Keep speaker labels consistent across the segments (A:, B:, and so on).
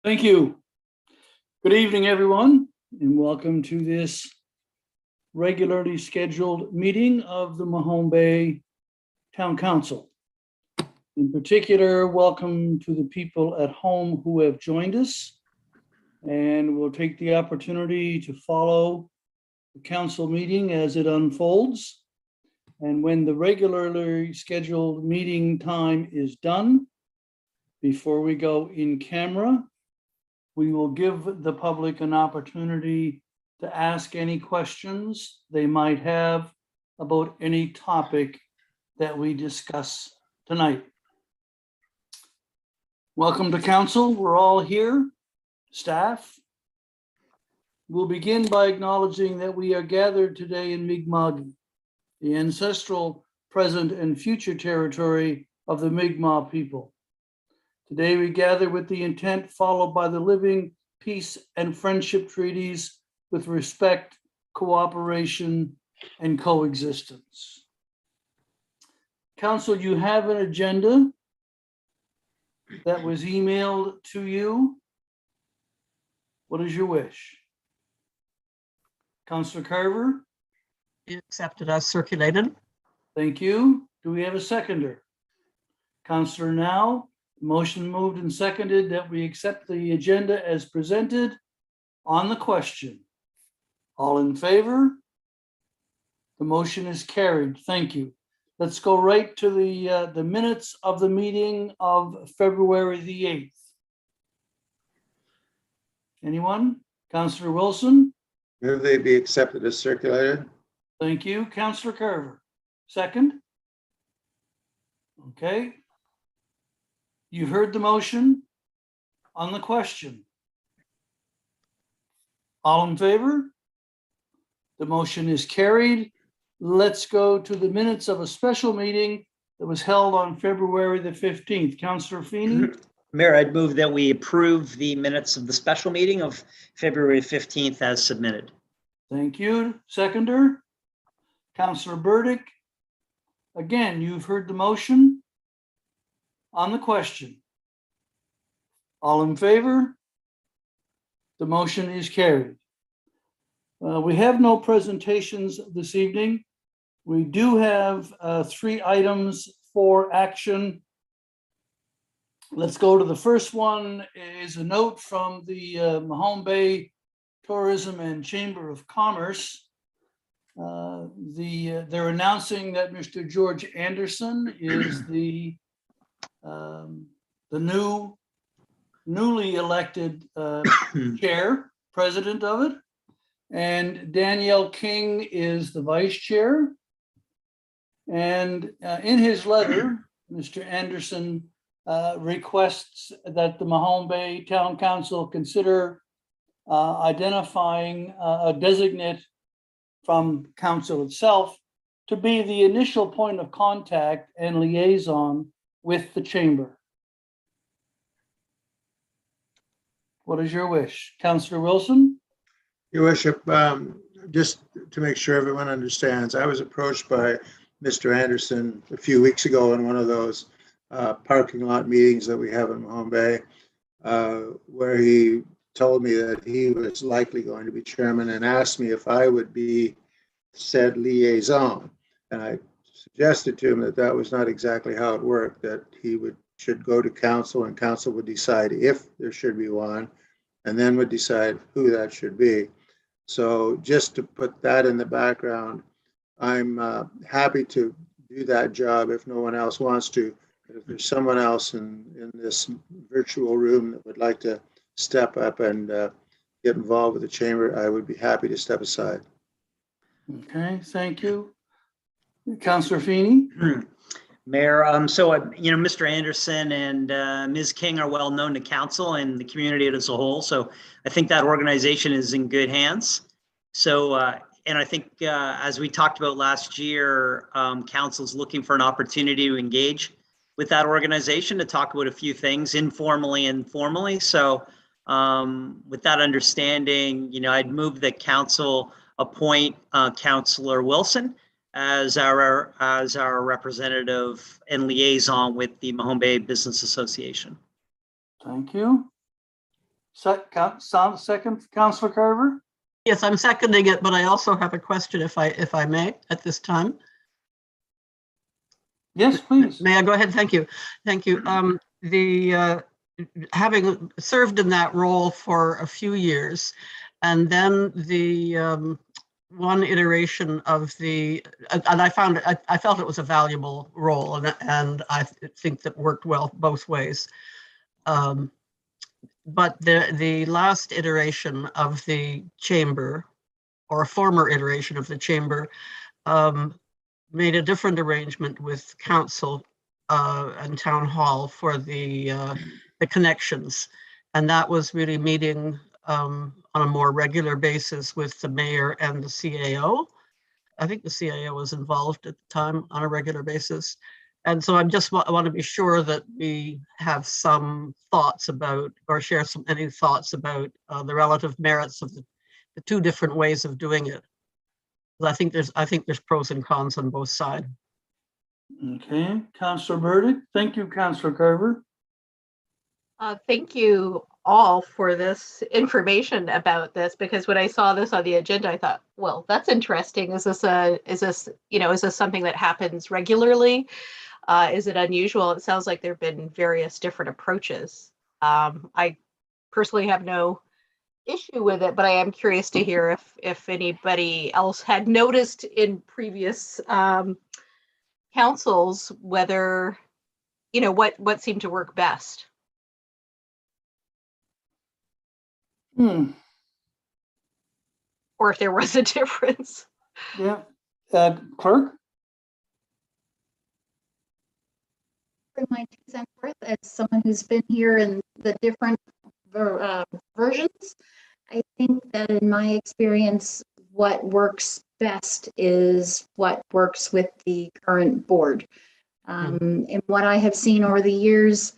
A: Thank you. Good evening, everyone, and welcome to this regularly scheduled meeting of the Mahombe Town Council. In particular, welcome to the people at home who have joined us, and we'll take the opportunity to follow the council meeting as it unfolds. And when the regularly scheduled meeting time is done, before we go in camera, we will give the public an opportunity to ask any questions they might have about any topic that we discuss tonight. Welcome to council. We're all here, staff. We'll begin by acknowledging that we are gathered today in Mi'kmaq, the ancestral, present, and future territory of the Mi'kmaq people. Today we gather with the intent followed by the living peace and friendship treaties with respect, cooperation, and coexistence. Council, you have an agenda that was emailed to you. What is your wish? Councillor Carver?
B: Accepted as circulated.
A: Thank you. Do we have a seconder? Councillor Now? Motion moved and seconded that we accept the agenda as presented. On the question, all in favor? The motion is carried. Thank you. Let's go right to the minutes of the meeting of February the 8th. Anyone? Councillor Wilson?
C: Move they be accepted as circulated.
A: Thank you. Councillor Carver? Second? Okay. You heard the motion. On the question, all in favor? The motion is carried. Let's go to the minutes of a special meeting that was held on February the 15th. Councillor Feeney?
B: Mayor, I'd move that we approve the minutes of the special meeting of February 15th as submitted.
A: Thank you. Seconder? Councillor Burdick? Again, you've heard the motion. On the question, all in favor? The motion is carried. We have no presentations this evening. We do have 3 items for action. Let's go to the first one. Is a note from the Mahombe Tourism and Chamber of Commerce. They're announcing that Mr. George Anderson is the newly elected president of it, and Danielle King is the vice chair. And in his letter, Mr. Anderson requests that the Mahombe Town Council consider identifying a designate from council itself to be the initial point of contact and liaison with the chamber. What is your wish? Councillor Wilson?
C: Your worship, just to make sure everyone understands, I was approached by Mr. Anderson a few weeks ago in one of those parking lot meetings that we have in Mahombe, where he told me that he was likely going to be chairman and asked me if I would be said liaison. And I suggested to him that that was not exactly how it worked, that he should go to council and council would decide if there should be one and then would decide who that should be. So just to put that in the background, I'm happy to do that job if no one else wants to. But if there's someone else in this virtual room that would like to step up and get involved with the chamber, I would be happy to step aside.
A: Okay, thank you. Councillor Feeney?
B: Mayor, Mr. Anderson and Ms. King are well known to council and the community as a whole. So I think that organization is in good hands. So, and I think as we talked about last year, council's looking for an opportunity to engage with that organization to talk about a few things informally and formally. So with that understanding, I'd move that council appoint Councillor Wilson as our representative and liaison with the Mahombe Business Association.
A: Thank you. Second, Councillor Carver?
D: Yes, I'm seconding it, but I also have a question if I may at this time.
A: Yes, please.
D: May I go ahead? Thank you. Thank you. Having served in that role for a few years, and then the one iteration of the, and I found it, I felt it was a valuable role, and I think that worked well both ways. But the last iteration of the chamber, or a former iteration of the chamber, made a different arrangement with council and town hall for the connections. And that was really meeting on a more regular basis with the mayor and the CAO. I think the CAO was involved at the time on a regular basis. And so I want to be sure that we have some thoughts about, or share any thoughts about the relative merits of the two different ways of doing it. I think there's pros and cons on both sides.
A: Okay, Councillor Burdick. Thank you, Councillor Carver.
E: Thank you all for this information about this, because when I saw this on the agenda, I thought, well, that's interesting. Is this something that happens regularly? Is it unusual? It sounds like there have been various different approaches. I personally have no issue with it, but I am curious to hear if anybody else had noticed in previous councils whether, what seemed to work best. Or if there was a difference.
A: Yeah. Clerk?
F: For my 2 cents worth, as someone who's been here in the different versions, I think that in my experience, what works best is what works with the current board. And what I have seen over the years,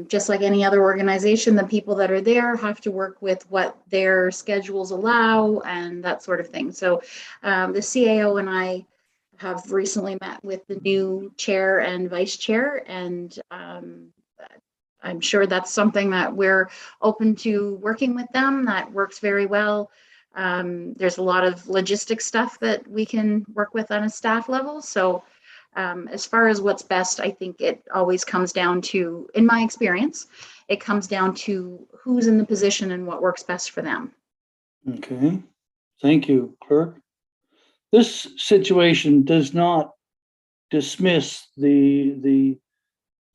F: just like any other organization, the people that are there have to work with what their schedules allow and that sort of thing. So the CAO and I have recently met with the new chair and vice chair, and I'm sure that's something that we're open to working with them. That works very well. There's a lot of logistic stuff that we can work with on a staff level. So as far as what's best, I think it always comes down to, in my experience, it comes down to who's in the position and what works best for them.
A: Okay, thank you, Clerk. This situation does not dismiss the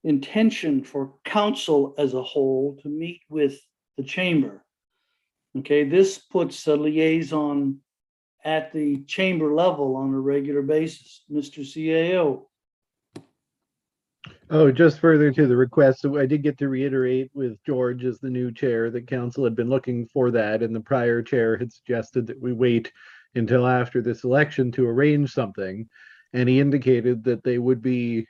A: intention for council as a whole to meet with the chamber. Okay, this puts a liaison at the chamber level on a regular basis. Mr. CAO.
G: Oh, just further to the request, so I did get to reiterate with George as the new chair that council had been looking for that, and the prior chair had suggested that we wait until after this election to arrange something, and he indicated that they would be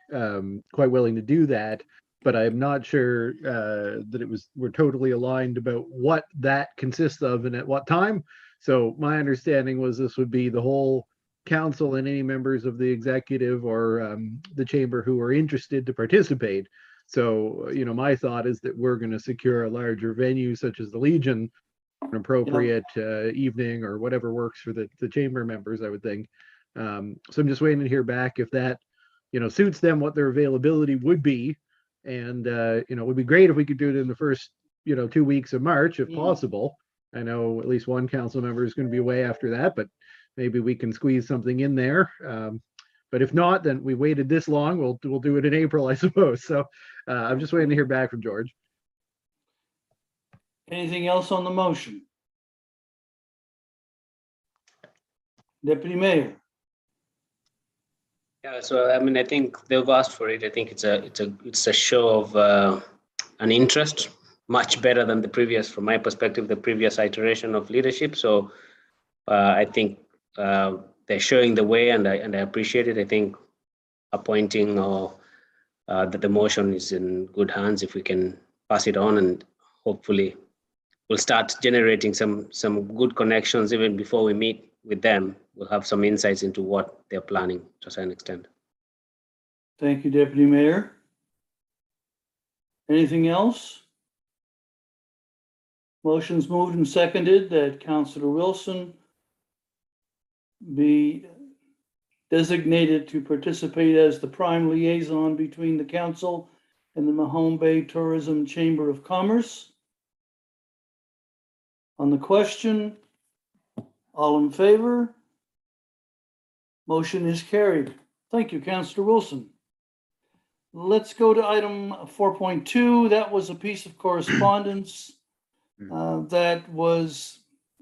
G: quite willing to do that, but I'm not sure that we're totally aligned about what that consists of and at what time. So my understanding was this would be the whole council and any members of the executive or the chamber who are interested to participate. So, my thought is that we're going to secure a larger venue such as the Legion, an appropriate evening or whatever works for the chamber members, I would think. So I'm just waiting to hear back if that, suits them, what their availability would be. And, it would be great if we could do it in the first, 2 weeks of March, if possible. I know at least one council member is going to be away after that, but maybe we can squeeze something in there. But if not, then we waited this long. We'll do it in April, I suppose. So I'm just waiting to hear back from George.
A: Anything else on the motion? Deputy Mayor.
H: Yeah, so I think they've asked for it. I think it's a show of an interest, much better than the previous, from my perspective, the previous iteration of leadership. So I think they're showing the way, and I appreciate it. I think appointing or that the motion is in good hands if we can pass it on, and hopefully we'll start generating some good connections even before we meet with them. We'll have some insights into what they're planning to a certain extent.
A: Thank you, Deputy Mayor. Anything else? Motion's moved and seconded that Councillor Wilson be designated to participate as the prime liaison between the council and the Mahombe Tourism Chamber of Commerce. On the question, all in favor? Motion is carried. Thank you, Councillor Wilson. Let's go to item 4.2. That was a piece of correspondence that was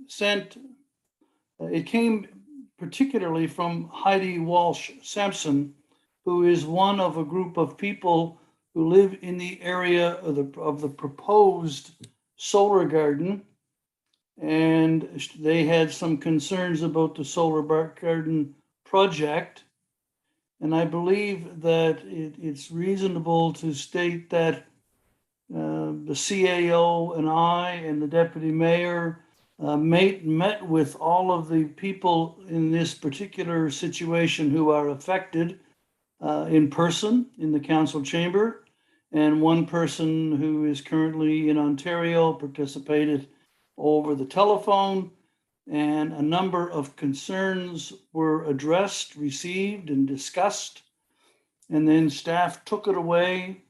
A: sent. It came particularly from Heidi Walsh Sampson, who is one of a group of people who live in the area of the proposed solar garden. And they had some concerns about the solar garden project. And I believe that it's reasonable to state that the CAO and I and the deputy mayor met with all of the people in this particular situation who are affected in person in the council chamber. And one person who is currently in Ontario participated over the telephone. And a number of concerns were addressed, received, and discussed. And then staff took it away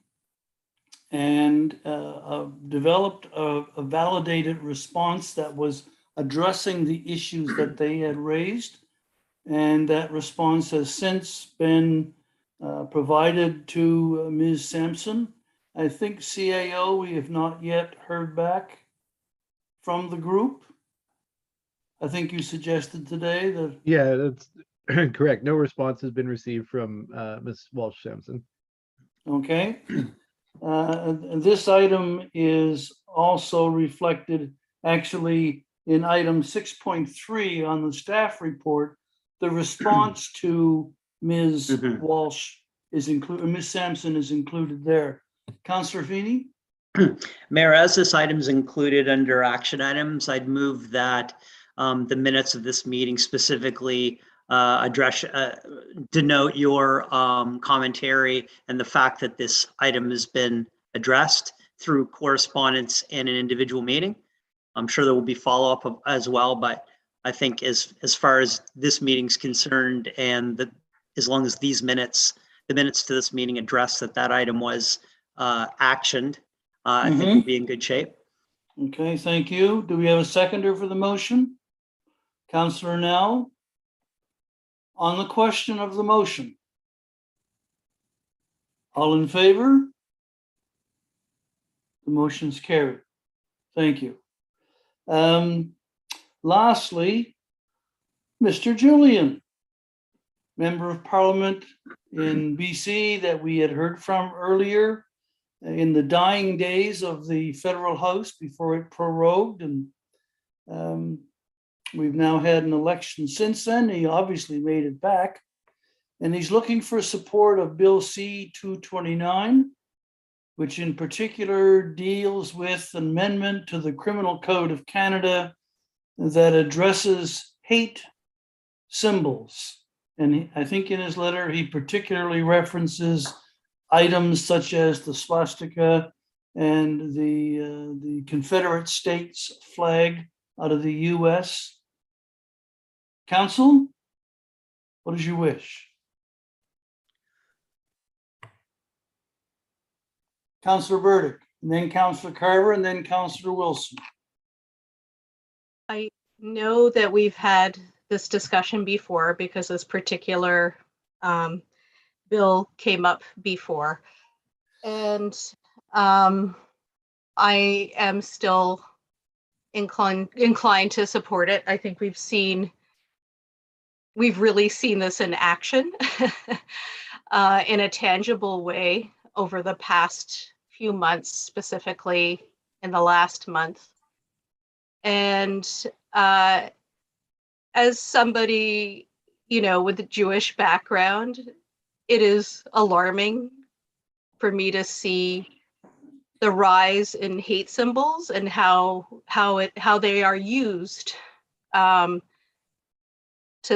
A: and developed a validated response that was addressing the issues that they had raised. And that response has since been provided to Ms. Sampson. I think CAO, we have not yet heard back from the group. I think you suggested today that.
G: Yeah, that's correct. No response has been received from Ms. Walsh Sampson.
A: Okay. And this item is also reflected actually in item 6.3 on the staff report. The response to Ms. Walsh is included, Ms. Sampson is included there. Councillor Feeney?
B: Mayor, as this item is included under action items, I'd move that the minutes of this meeting specifically denote your commentary and the fact that this item has been addressed through correspondence and an individual meeting. I'm sure there will be follow-up as well, but I think as far as this meeting's concerned, and as long as the minutes to this meeting address that item was actioned, I think we'll be in good shape.
A: Okay, thank you. Do we have a seconder for the motion? Councillor Nell? On the question of the motion. All in favor? The motion's carried. Thank you. Lastly, Mr. Julian, Member of Parliament in BC that we had heard from earlier in the dying days of the federal house before it prorogued, and we've now had an election since then. He obviously made it back, and he's looking for support of Bill C-229, which in particular deals with amendment to the Criminal Code of Canada that addresses hate symbols. And I think in his letter, he particularly references items such as the swastika and the Confederate States flag out of the US. Council, what is your wish? Councillor Burdick, and then Councillor Carver, and then Councillor Wilson.
E: I know that we've had this discussion before because this particular bill came up before. And I am still inclined to support it. I think we've really seen this in action in a tangible way over the past few months, specifically in the last month. And as somebody, with a Jewish background, it is alarming for me to see the rise in hate symbols and how they are used to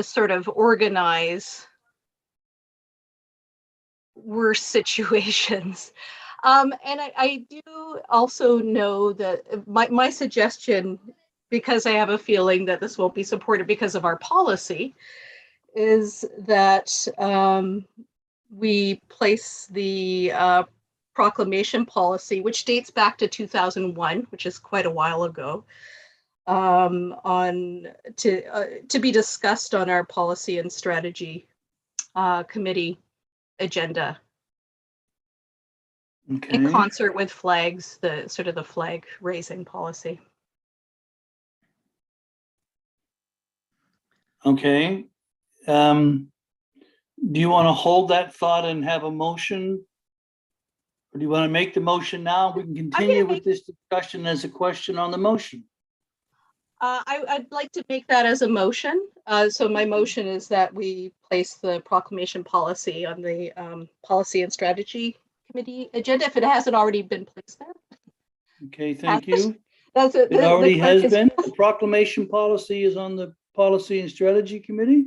E: sort of organize worse situations. And I do also know that my suggestion, because I have a feeling that this won't be supported because of our policy, is that we place the proclamation policy, which dates back to 2001, which is quite a while ago, on to be discussed on our policy and strategy committee agenda in
A: Okay,
E: concert with flags, the sort of the flag raising policy.
A: okay. Do you want to hold that thought and have a motion? Or do you want to make the motion now? We can continue with this discussion as a question on the motion.
E: I'd like to make that as a motion. So my motion is that we place the proclamation policy on the policy and strategy committee agenda, if it hasn't already been placed there.
A: Okay, thank you.
E: That's it.
A: It already has been. The proclamation policy is on the Policy and Strategy Committee.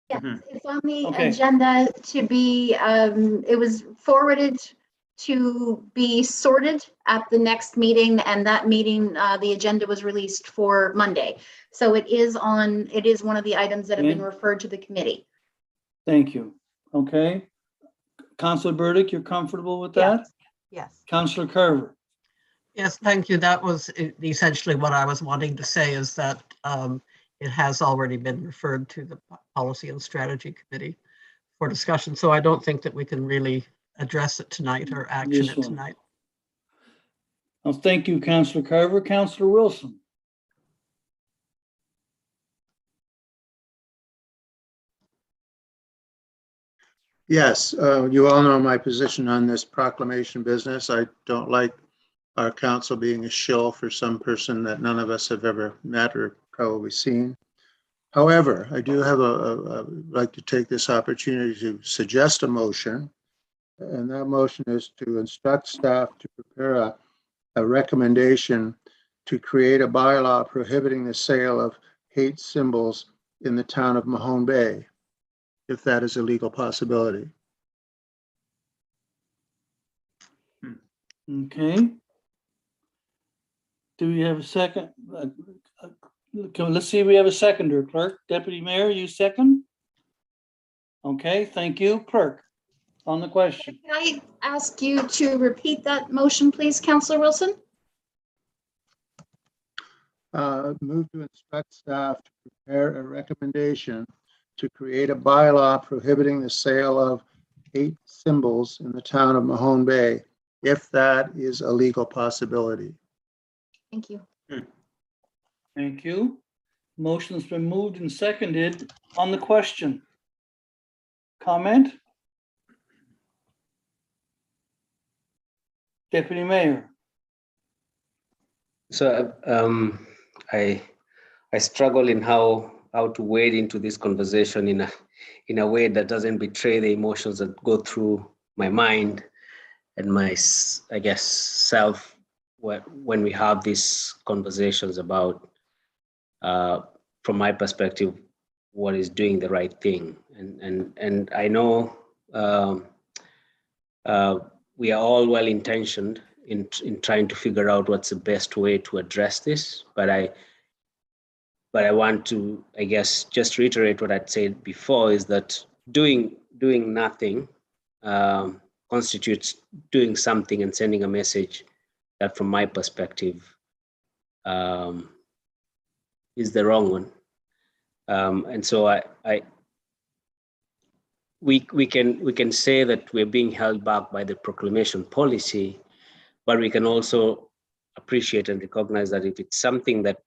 F: Yes, it's on the
A: Okay.
F: agenda to be, it was forwarded to be sorted at the next meeting, and that meeting, the agenda was released for Monday. So it is one of the items that have been
A: Okay.
F: referred to the committee.
A: Thank you. Okay. Councillor Burdick, you're comfortable with
E: Yes.
A: that?
E: Yes.
A: Councillor Carver.
D: Yes, thank you. That was essentially what I was wanting to say, is that it has already been referred to the Policy and Strategy Committee for discussion. So I don't think that we can really address it tonight or action
A: This
D: it
A: one.
D: tonight.
A: Well, thank you, Councillor Carver. Councillor Wilson.
C: Yes, you all know my position on this proclamation business. I don't like our council being a shill for some person that none of us have ever met or probably seen. However, I do have like to take this opportunity to suggest a motion. And that motion is to instruct staff to prepare a recommendation to create a bylaw prohibiting the sale of hate symbols in the town of Mahombe, if that is a legal possibility.
A: Okay. Do we have a second? Let's see if we have a seconder. Clerk, Deputy Mayor, you second? Okay, thank you. Clerk, on the question.
F: Can I ask you to repeat that motion, please, Councillor Wilson?
C: Move to instruct staff to prepare a recommendation to create a bylaw prohibiting the sale of hate symbols in the town of Mahombe, if that is a legal possibility.
F: Thank you.
A: Thank you. Motion's been moved and seconded on the question. Comment? Deputy Mayor.
H: So I struggle in how to wade into this conversation in a way that doesn't betray the emotions that go through my mind and my, I guess, self when we have these conversations about, from my perspective, what is doing the right thing. And I know we are all well intentioned in trying to figure out what's the best way to address this, but I want to, I guess, just reiterate what I'd said before, is that doing nothing constitutes doing something and sending a message that, from my perspective, is the wrong one. And so we can say that we're being held back by the proclamation policy, but we can also appreciate and recognize that if it's something that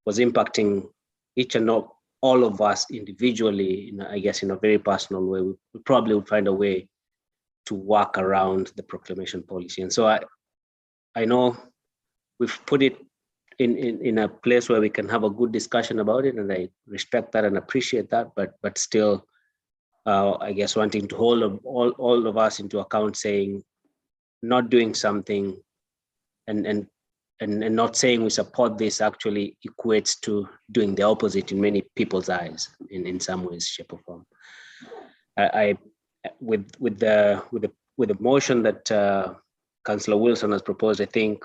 H: was impacting each and all of us individually, I guess in a very personal way, we probably would find a way to work around the proclamation policy. And so I know we've put it in a place where we can have a good discussion about it, and I respect that and appreciate that, but still, I guess, wanting to hold all of us into account, saying not doing something and not saying we support this actually equates to doing the opposite in many people's eyes, in some ways, shape, or form. With the with the motion that Councillor Wilson has proposed, I think,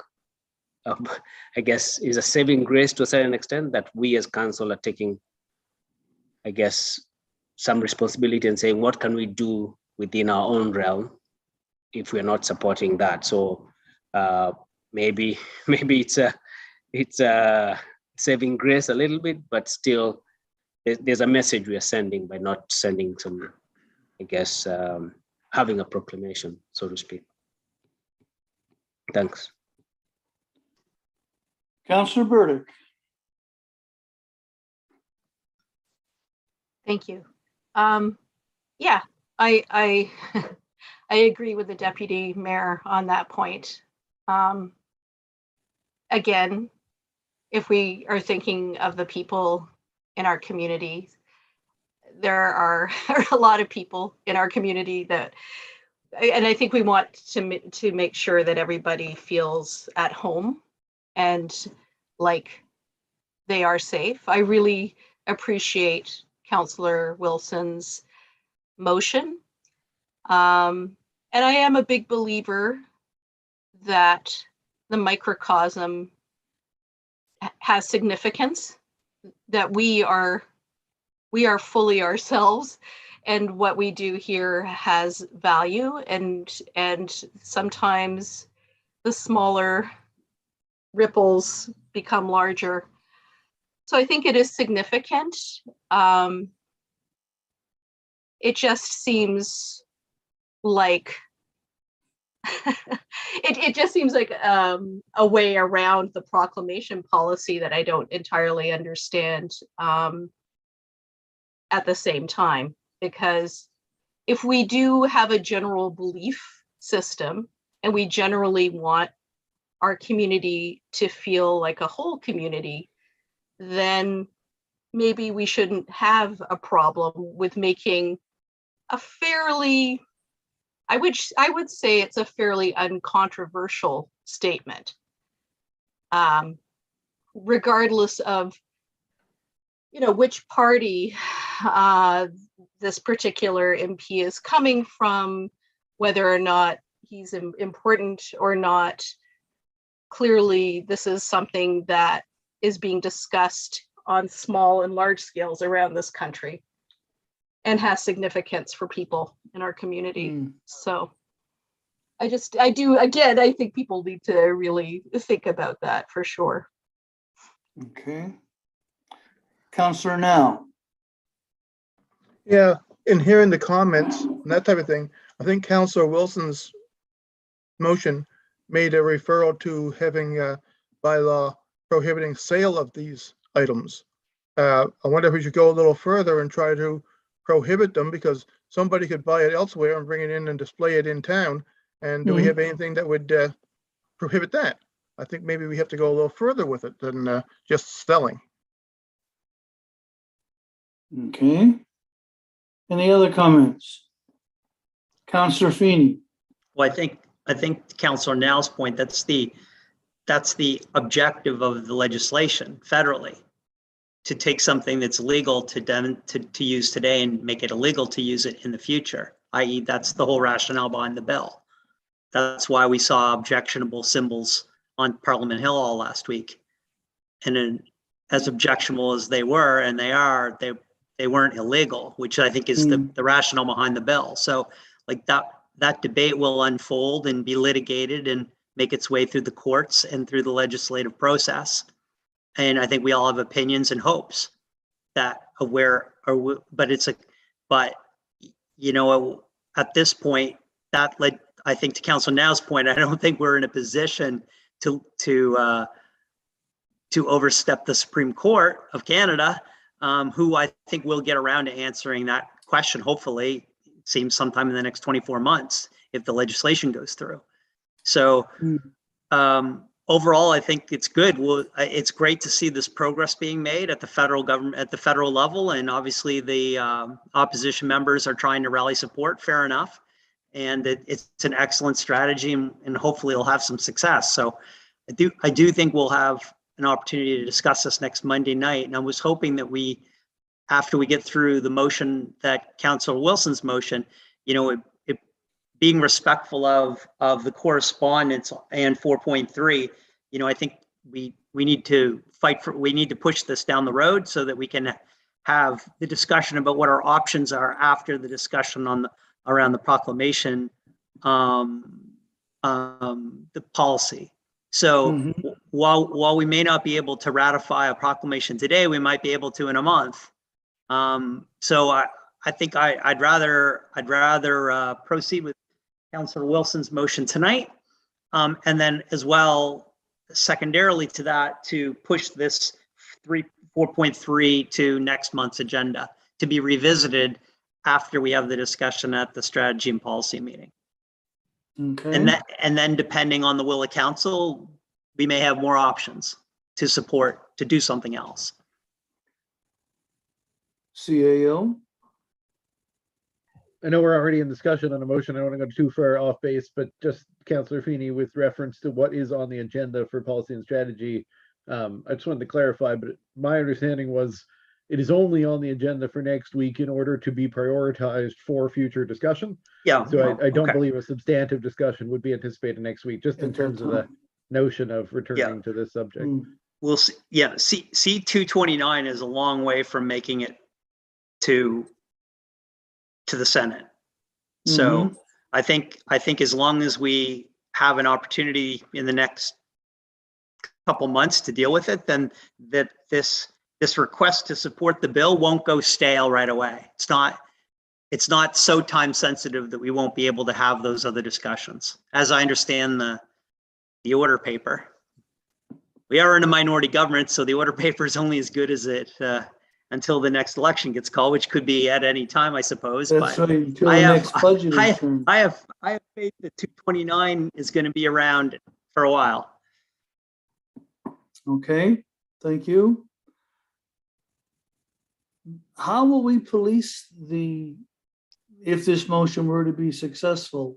H: I guess, is a saving grace to a certain extent, that we as council are taking, I guess, some responsibility and saying, what can we do within our own realm if we're not supporting that? So maybe it's a saving grace a little bit, but still there's a message we are sending by not sending some, I guess, having a proclamation, so to speak. Thanks.
A: Councillor Burdick.
E: Thank you. Yeah, I I agree with the deputy mayor on that point. Again, if we are thinking of the people in our community, there are a lot of people in our community that, and I think we want to make sure that everybody feels at home and like they are safe. I really appreciate Councillor Wilson's motion. And I am a big believer that the microcosm has significance, that we are fully ourselves, and what we do here has value, and sometimes the smaller ripples become larger. So I think it is significant. It just seems like it just seems like a way around the proclamation policy that I don't entirely understand at the same time. Because if we do have a general belief system and we generally want our community to feel like a whole community, then maybe we shouldn't have a problem with making a fairly, I would say it's a fairly uncontroversial statement, regardless of, you know, which party this particular MP is coming from, whether or not he's important or not. Clearly, this is something that is being discussed on small and large scales around this country and has significance for people in our community. So I think people need to really think about that for sure.
A: Okay. Councillor Now.
I: Yeah, in hearing the comments and that type of thing, I think Councillor Wilson's motion made a referral to having a bylaw prohibiting sale of these items. I wonder if we should go a little further and try to prohibit them, because somebody could buy it elsewhere and bring it in and display it in town. And do we have anything that would prohibit that? I think maybe we have to go a little further with it than just selling.
A: Okay. Any other comments? Councillor Feeney.
B: Well, I think Councillor Now's point, that's the objective of the legislation federally, to take something that's legal to use today and make it illegal to use it in the future, i.e. that's the whole rationale behind the bill. That's why we saw objectionable symbols on Parliament Hill all last week. And then, as objectionable as they were, and they are, they weren't illegal, which I think is the rationale behind the bill. So like that debate will unfold and be litigated and make its way through the courts and through the legislative process. And I think we all have opinions and hopes that of where, or but you know, at this point, that led, I think, to Councillor Now's point, I don't think we're in a position to overstep the Supreme Court of Canada, who I think will get around to answering that question. Hopefully, it seems sometime in the next 24 months if the legislation goes through. So overall, I think it's good. Well, it's great to see this progress being made at the federal government, at the federal level, and obviously the opposition members are trying to rally support. Fair enough, and it's an excellent strategy, and hopefully it'll have some success. So I do think we'll have an opportunity to discuss this next Monday night, and I was hoping that after we get through the motion, that Councillor Wilson's motion, you know, being respectful of the correspondence and 4.3, I think we need to we need to push this down the road so that we can have the discussion about what our options are after the discussion around the proclamation, the policy. So while we may not be able to ratify a proclamation today, we might be able to in a month. So I think I'd rather proceed with Councillor Wilson's motion tonight, and then as well, secondarily to that, to push this 4.3 to next month's agenda to be revisited after we have the discussion at the strategy and policy meeting.
A: Okay.
B: And then depending on the will of council, we may have more options to support, to do something else.
A: CAO.
G: I know we're already in discussion on a motion. I don't want to go too far off base, but just Councillor Feeney, with reference to what is on the agenda for policy and strategy, I just wanted to clarify, but my understanding was it is only on the agenda for next week in order to be prioritized for future discussion.
B: Yeah.
G: So I don't
B: okay.
G: believe a substantive discussion would be anticipated next week, just in terms of the notion of returning to this subject.
B: We'll see. Yeah, C229 is a long way from making it to the Senate. So I think as long as we have an opportunity in the next couple months to deal with it, then that this request to support the bill won't go stale right away. It's not so time sensitive that we won't be able to have those other discussions. As I understand the order paper, we are in a minority government, so the order paper is only as good as it until the next election gets called, which could be at any time, I suppose.
A: That's
B: but
A: right, until the next budget is turned.
B: I have faith that 229 is going to be around for a while.
A: Okay, thank you. How will we police if this motion were to be successful,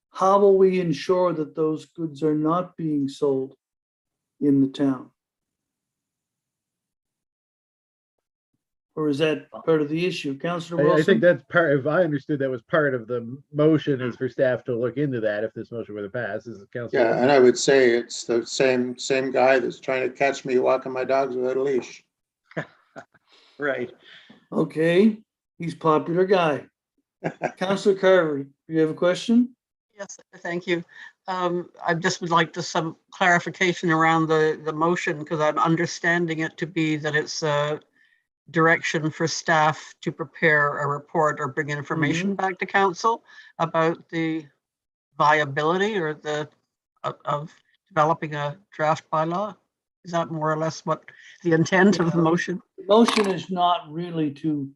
A: how will we ensure that those goods are not being sold in the town? Or is that part of the issue? Councillor Wilson?
G: I think that's part, if I understood, that was part of the motion, is for staff to look into that if this motion were to pass. Is Councillor?
C: Yeah, and I would say it's the same guy that's trying to catch me walking my dogs without a leash.
B: Right.
A: Okay, he's a popular guy. Councillor Carver, do you have a question?
D: Yes, thank you. I just would like some clarification around the motion, because I'm understanding it to be that it's a direction for staff to prepare a report or bring information back to council about the viability or of developing a draft bylaw. Is that more or less what the intent of the motion?
A: The motion is not really to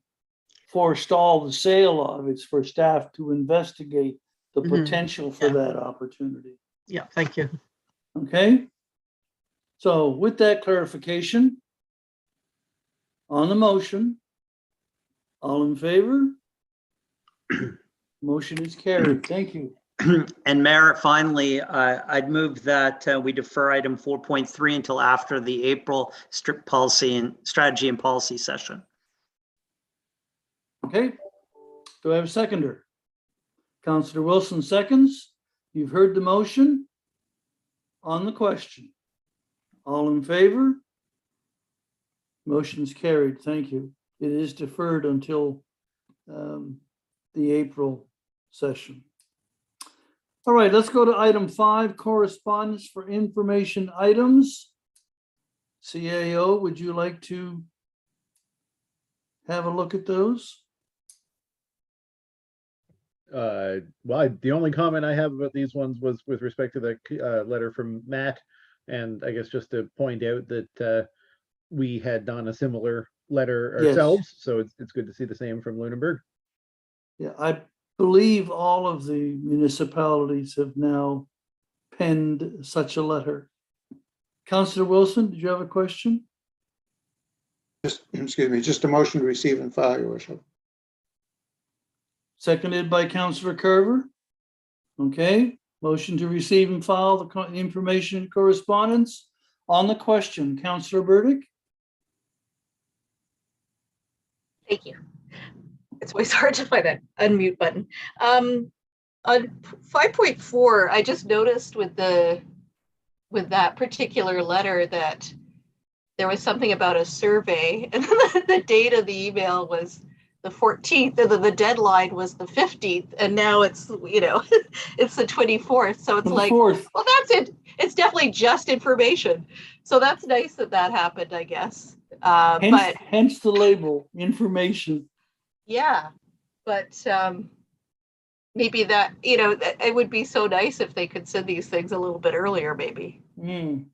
A: forestall the sale of, it's for staff to investigate the potential for that opportunity.
D: Yeah, thank you.
A: Okay. So with that clarification, on the motion, all in favor? Motion is carried. Thank you.
B: And Mayor, finally, I'd move that we defer item 4.3 until after the April strategy and policy session.
A: Okay. Do I have a seconder? Councillor Wilson seconds. You've heard the motion. On the question, all in favor? Motion is carried. Thank you. It is deferred until the April session. All right, let's go to item 5, correspondence for information items. CAO, would you like to have a look at those?
G: Well, the only comment I have about these ones was with respect to the letter from Matt, and I guess just to point out that we had done a similar letter ourselves, so it's good to see the same from Lunenburg.
A: Yeah, I believe all of the municipalities have now penned such a letter. Councillor Wilson, did you have a question?
C: Excuse me, just a motion to receive and file, Your Worship.
A: Seconded by Councillor Carver. Okay, motion to receive and file the information correspondence. On the question, Councillor Burdick.
E: Thank you. It's always hard to find that unmute button. On 5.4, I just noticed with that particular letter that there was something about a survey, and the date of the email was the 14th, and then the deadline was the 15th, and now it's, it's the 24th. So it's
A: The
E: like,
A: 4th.
E: well, that's it. It's definitely just information. So that's nice that happened, I guess. But
A: Hence the label, information.
E: yeah, but maybe that, it would be so nice if they could send these things a little bit earlier, maybe.
A: Mm.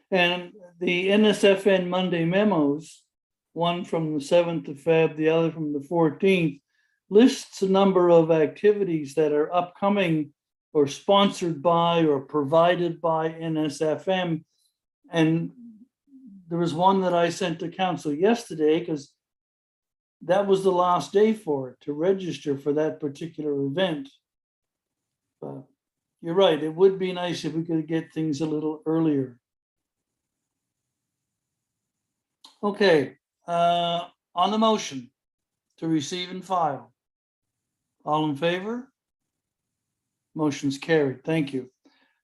A: And the NSFN Monday memos, one from the 7th of Feb, the other from the 14th, lists a number of activities that are upcoming or sponsored by or provided by NSFM. And there was one that I sent to council yesterday because that was the last day for it to register for that particular event. But you're right, it would be nice if we could get things a little earlier. Okay, on the motion to receive and file. All in favor? Motion's carried. Thank you.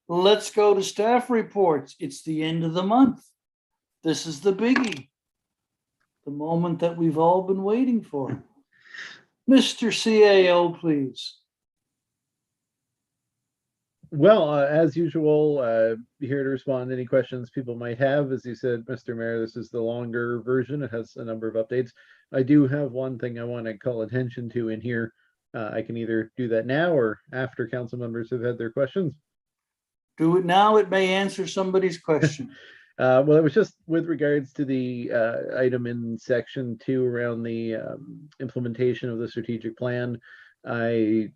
A: Let's go to staff reports. It's the end of the month. This is the biggie. The moment that we've all been waiting for. Mr. CAO, please.
G: Well, as usual, here to respond to any questions people might have. As you said, Mr. Mayor, this is the longer version. It has a number of updates. I do have one thing I want to call attention to in here. I can either do that now or after council members have had their questions.
A: Do it now. It may answer somebody's question.
G: Well, it was just with regards to the item in section 2 around the implementation of the strategic plan. I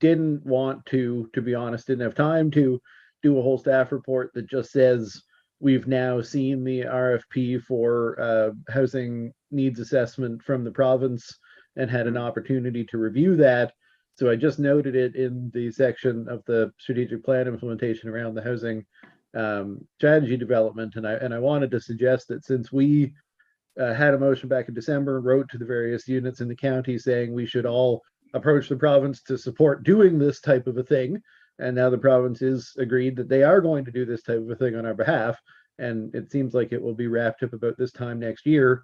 G: didn't want to be honest, didn't have time to do a whole staff report that just says we've now seen the RFP for housing needs assessment from the province and had an opportunity to review that. So I just noted it in the section of the strategic plan implementation around the housing strategy development. And I wanted to suggest that since we had a motion back in December, wrote to the various units in the county saying we should all approach the province to support doing this type of a thing. And now the province is agreed that they are going to do this type of a thing on our behalf. And it seems like it will be wrapped up about this time next year,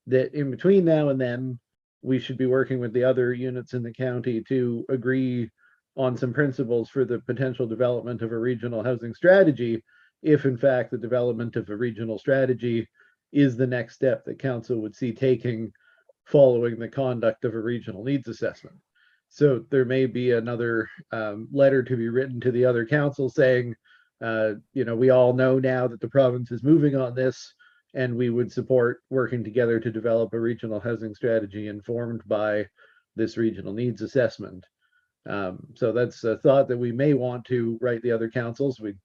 G: that in between now and then, we should be working with the other units in the county to agree on some principles for the potential development of a regional housing strategy, if in fact the development of a regional strategy is the next step that council would see taking following the conduct of a regional needs assessment. So there may be another letter to be written to the other councils saying, we all know now that the province is moving on this, and we would support working together to develop a regional housing strategy informed by this regional needs assessment. So that's a thought that we may want to write the other councils. We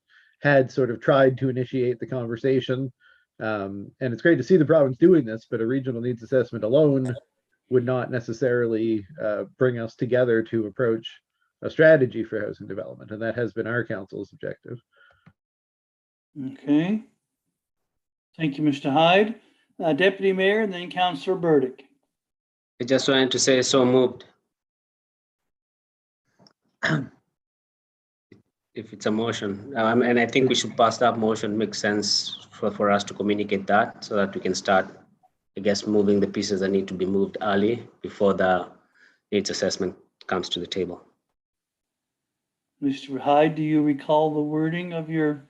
G: had sort of tried to initiate the conversation, and it's great to see the province doing this, but a regional needs assessment alone would not necessarily bring us together to approach a strategy for housing development, and that has been our council's objective.
A: Okay. Thank you, Mr. Hyde. Deputy Mayor and then Councillor Burdick.
H: I just wanted to say so moved. If it's a motion, and I think we should pass that motion. Makes sense for us to communicate that so that we can start, I guess, moving the pieces that need to be moved early before the needs assessment comes to the table.
A: Mr. Hyde, do you recall the wording of your?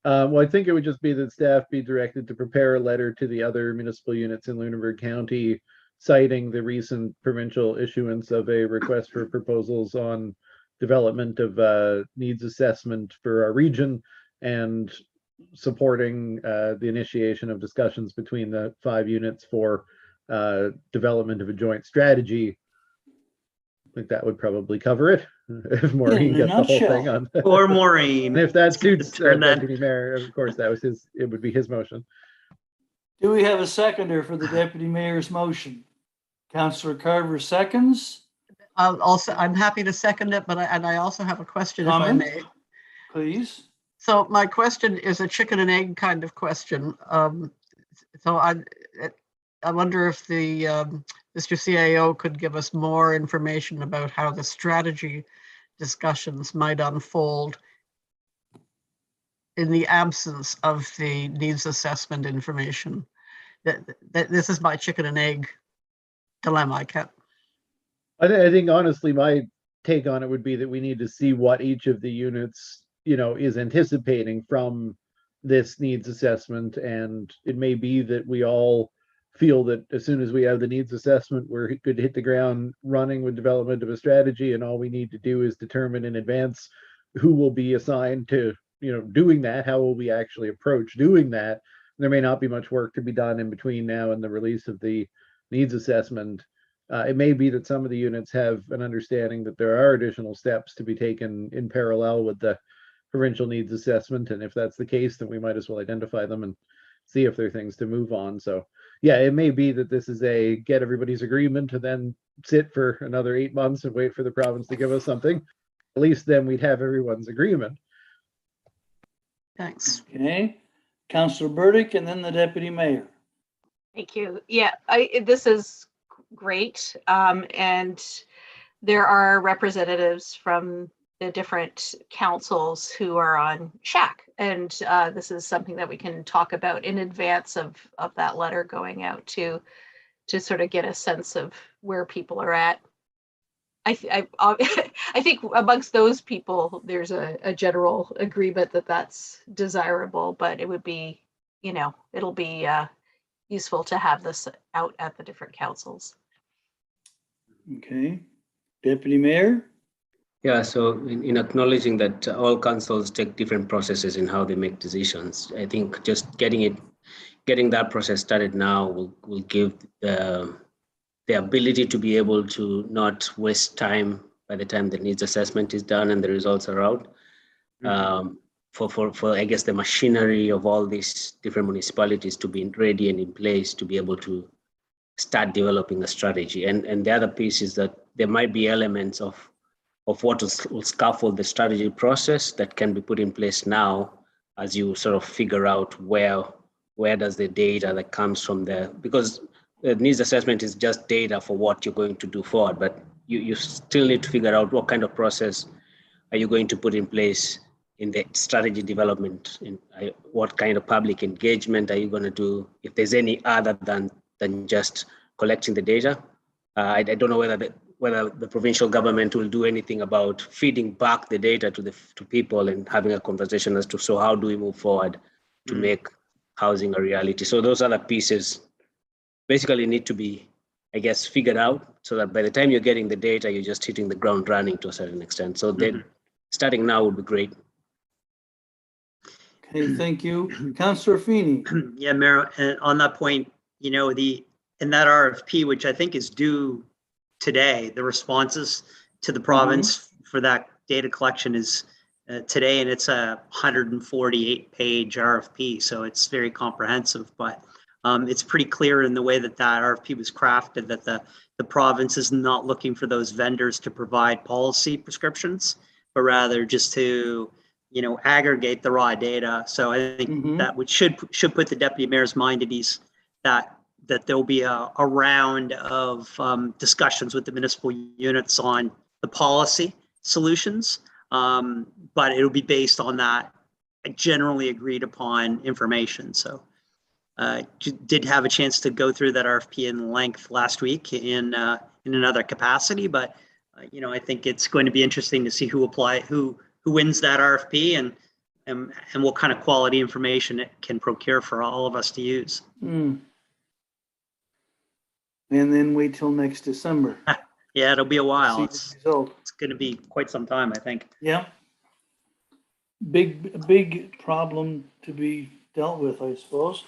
G: Well, I think it would just be that staff be directed to prepare a letter to the other municipal units in Lunenburg County, citing the recent provincial issuance of a request for proposals on development of needs assessment for our region, and supporting the initiation of discussions between the 5 units for development of a joint strategy. I think that would probably cover it. If Maureen gets the whole thing on.
B: Or Maureen.
G: And if that suits
B: Turn that-
G: Deputy Mayor, of course, it would be his motion.
A: Do we have a seconder for the Deputy Mayor's motion? Councillor Carver seconds.
D: I'm happy to second it, but I also have a question,
A: Comment?
D: if I may.
A: Please.
D: So my question is a chicken and egg kind of question. So I wonder if the Mr. CAO could give us more information about how the strategy discussions might unfold in the absence of the needs assessment information. That this is my chicken and egg dilemma. I can't.
G: I think honestly, my take on it would be that we need to see what each of the units, is anticipating from this needs assessment. And it may be that we all feel that as soon as we have the needs assessment, we're good to hit the ground running with development of a strategy. And all we need to do is determine in advance who will be assigned to, doing that. How will we actually approach doing that? There may not be much work to be done in between now and the release of the needs assessment. It may be that some of the units have an understanding that there are additional steps to be taken in parallel with the provincial needs assessment. And if that's the case, then we might as well identify them and see if there are things to move on. So yeah, it may be that this is a get everybody's agreement and then sit for another 8 months and wait for the province to give us something. At least then we'd have everyone's agreement.
D: Thanks.
A: Okay, Councillor Burdick and then the Deputy Mayor.
E: Thank you. Yeah, this is great. And there are representatives from the different councils who are on SHAC. And this is something that we can talk about in advance of that letter going out to sort of get a sense of where people are at. I think amongst those people, there's a general agreement that that's desirable, but it would be, it'll be useful to have this out at the different councils.
A: Okay, Deputy Mayor.
H: Yeah, so in acknowledging that all councils take different processes in how they make decisions, I think just getting that process started now will give the ability to be able to not waste time by the time the needs assessment is done and the results are out. For I guess the machinery of all these different municipalities to be ready and in place to be able to start developing a strategy. And the other piece is that there might be elements of what will scaffold the strategy process that can be put in place now as you sort of figure out where does the data that comes from there, because the needs assessment is just data for what you're going to do forward, but you still need to figure out what kind of process are you going to put in place in the strategy development, what kind of public engagement are you going to do, if there's any other than just collecting the data. I don't know whether the provincial government will do anything about feeding back the data to people and having a conversation as to, so how do we move forward to make housing a reality. So those other pieces basically need to be, I guess, figured out so that by the time you're getting the data, you're just hitting the ground running to a certain extent. So then starting now would be great.
A: Okay, thank you. Councillor Feeney.
B: Yeah, Mayor, and on that point, in that RFP, which I think is due today, the responses to the province for that data collection is today, and it's a 148-page RFP, so it's very comprehensive, but it's pretty clear in the way that RFP was crafted that the province is not looking for those vendors to provide policy prescriptions, but rather just to aggregate the raw data. So I think that should put the deputy mayor's mind at ease that there'll be a round of discussions with the municipal units on the policy solutions, but it'll be based on that generally agreed upon information. So did have a chance to go through that RFP in length last week in another capacity, but I think it's going to be interesting to see who wins that RFP and what kind of quality information it can procure for all of us to use.
A: And then wait till next December.
B: Yeah, it'll be a while.
A: See the result.
B: It's going to be quite some time, I think.
A: Yeah. Big problem to be dealt with, I suppose.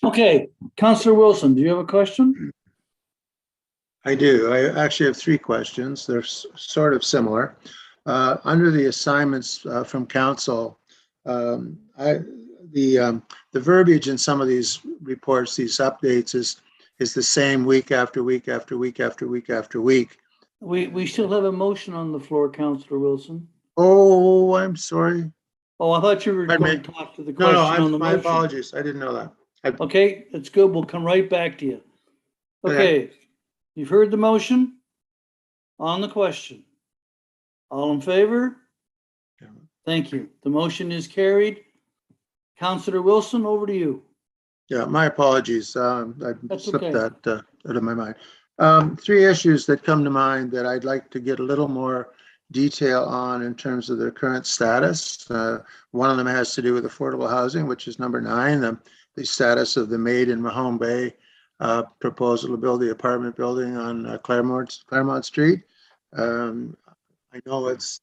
A: Okay, Councillor Wilson, do you have a question?
C: I do. I actually have 3 questions. They're sort of similar. Under the assignments from council, the verbiage in some of these reports, these updates is the same week after week after week after week after week.
A: We still have a motion on the floor, Councillor Wilson.
C: Oh, I'm sorry.
A: Oh, I thought you were
C: Pardon
A: going
C: me.
A: to talk to the question on the
C: my
A: motion.
C: apologies. I didn't know that.
A: Okay, that's good. We'll come right back to you. Okay, you've heard the motion on the question. All in favor?
C: Yeah.
A: Thank you. The motion is carried. Councillor Wilson, over to you.
C: Yeah, my apologies. I
A: That's
C: slipped
A: okay.
C: that out of my mind. Three issues that come to mind that I'd like to get a little more detail on in terms of their current status. One of them has to do with affordable housing, which is number 9, the status of the Maid in Mahombe proposal to build the apartment building on Claremont Street. I know it's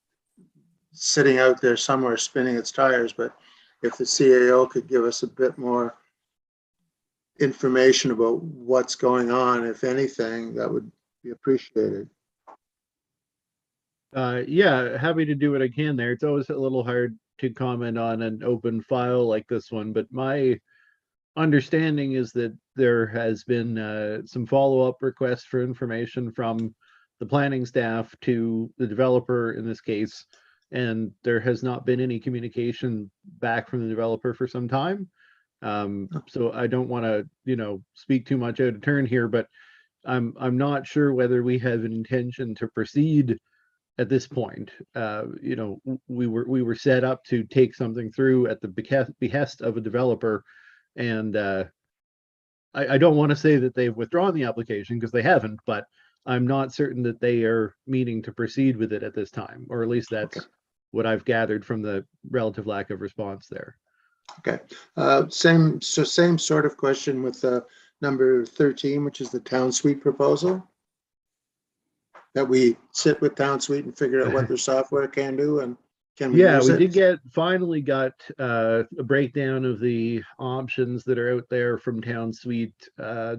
C: sitting out there somewhere spinning its tires, but if the CAO could give us a bit more information about what's going on, if anything, that would be appreciated.
G: Yeah, happy to do what I can there. It's always a little hard to comment on an open file like this one, but my understanding is that there has been some follow-up requests for information from the planning staff to the developer in this case, and there has not been any communication back from the developer for some time. So I don't want to, speak too much out of turn here, but I'm not sure whether we have an intention to proceed at this point. We were set up to take something through at the behest of a developer, and I don't want to say that they've withdrawn the application because they haven't, but I'm not certain that they are meaning to proceed with it at this time, or at least that's what I've gathered from the relative lack of response there.
C: Okay. Same sort of question with number 13, which is the town suite proposal. That we sit with town suite and figure out what their software can do, and can we use it?
G: did finally got a breakdown of the options that are out there from town suite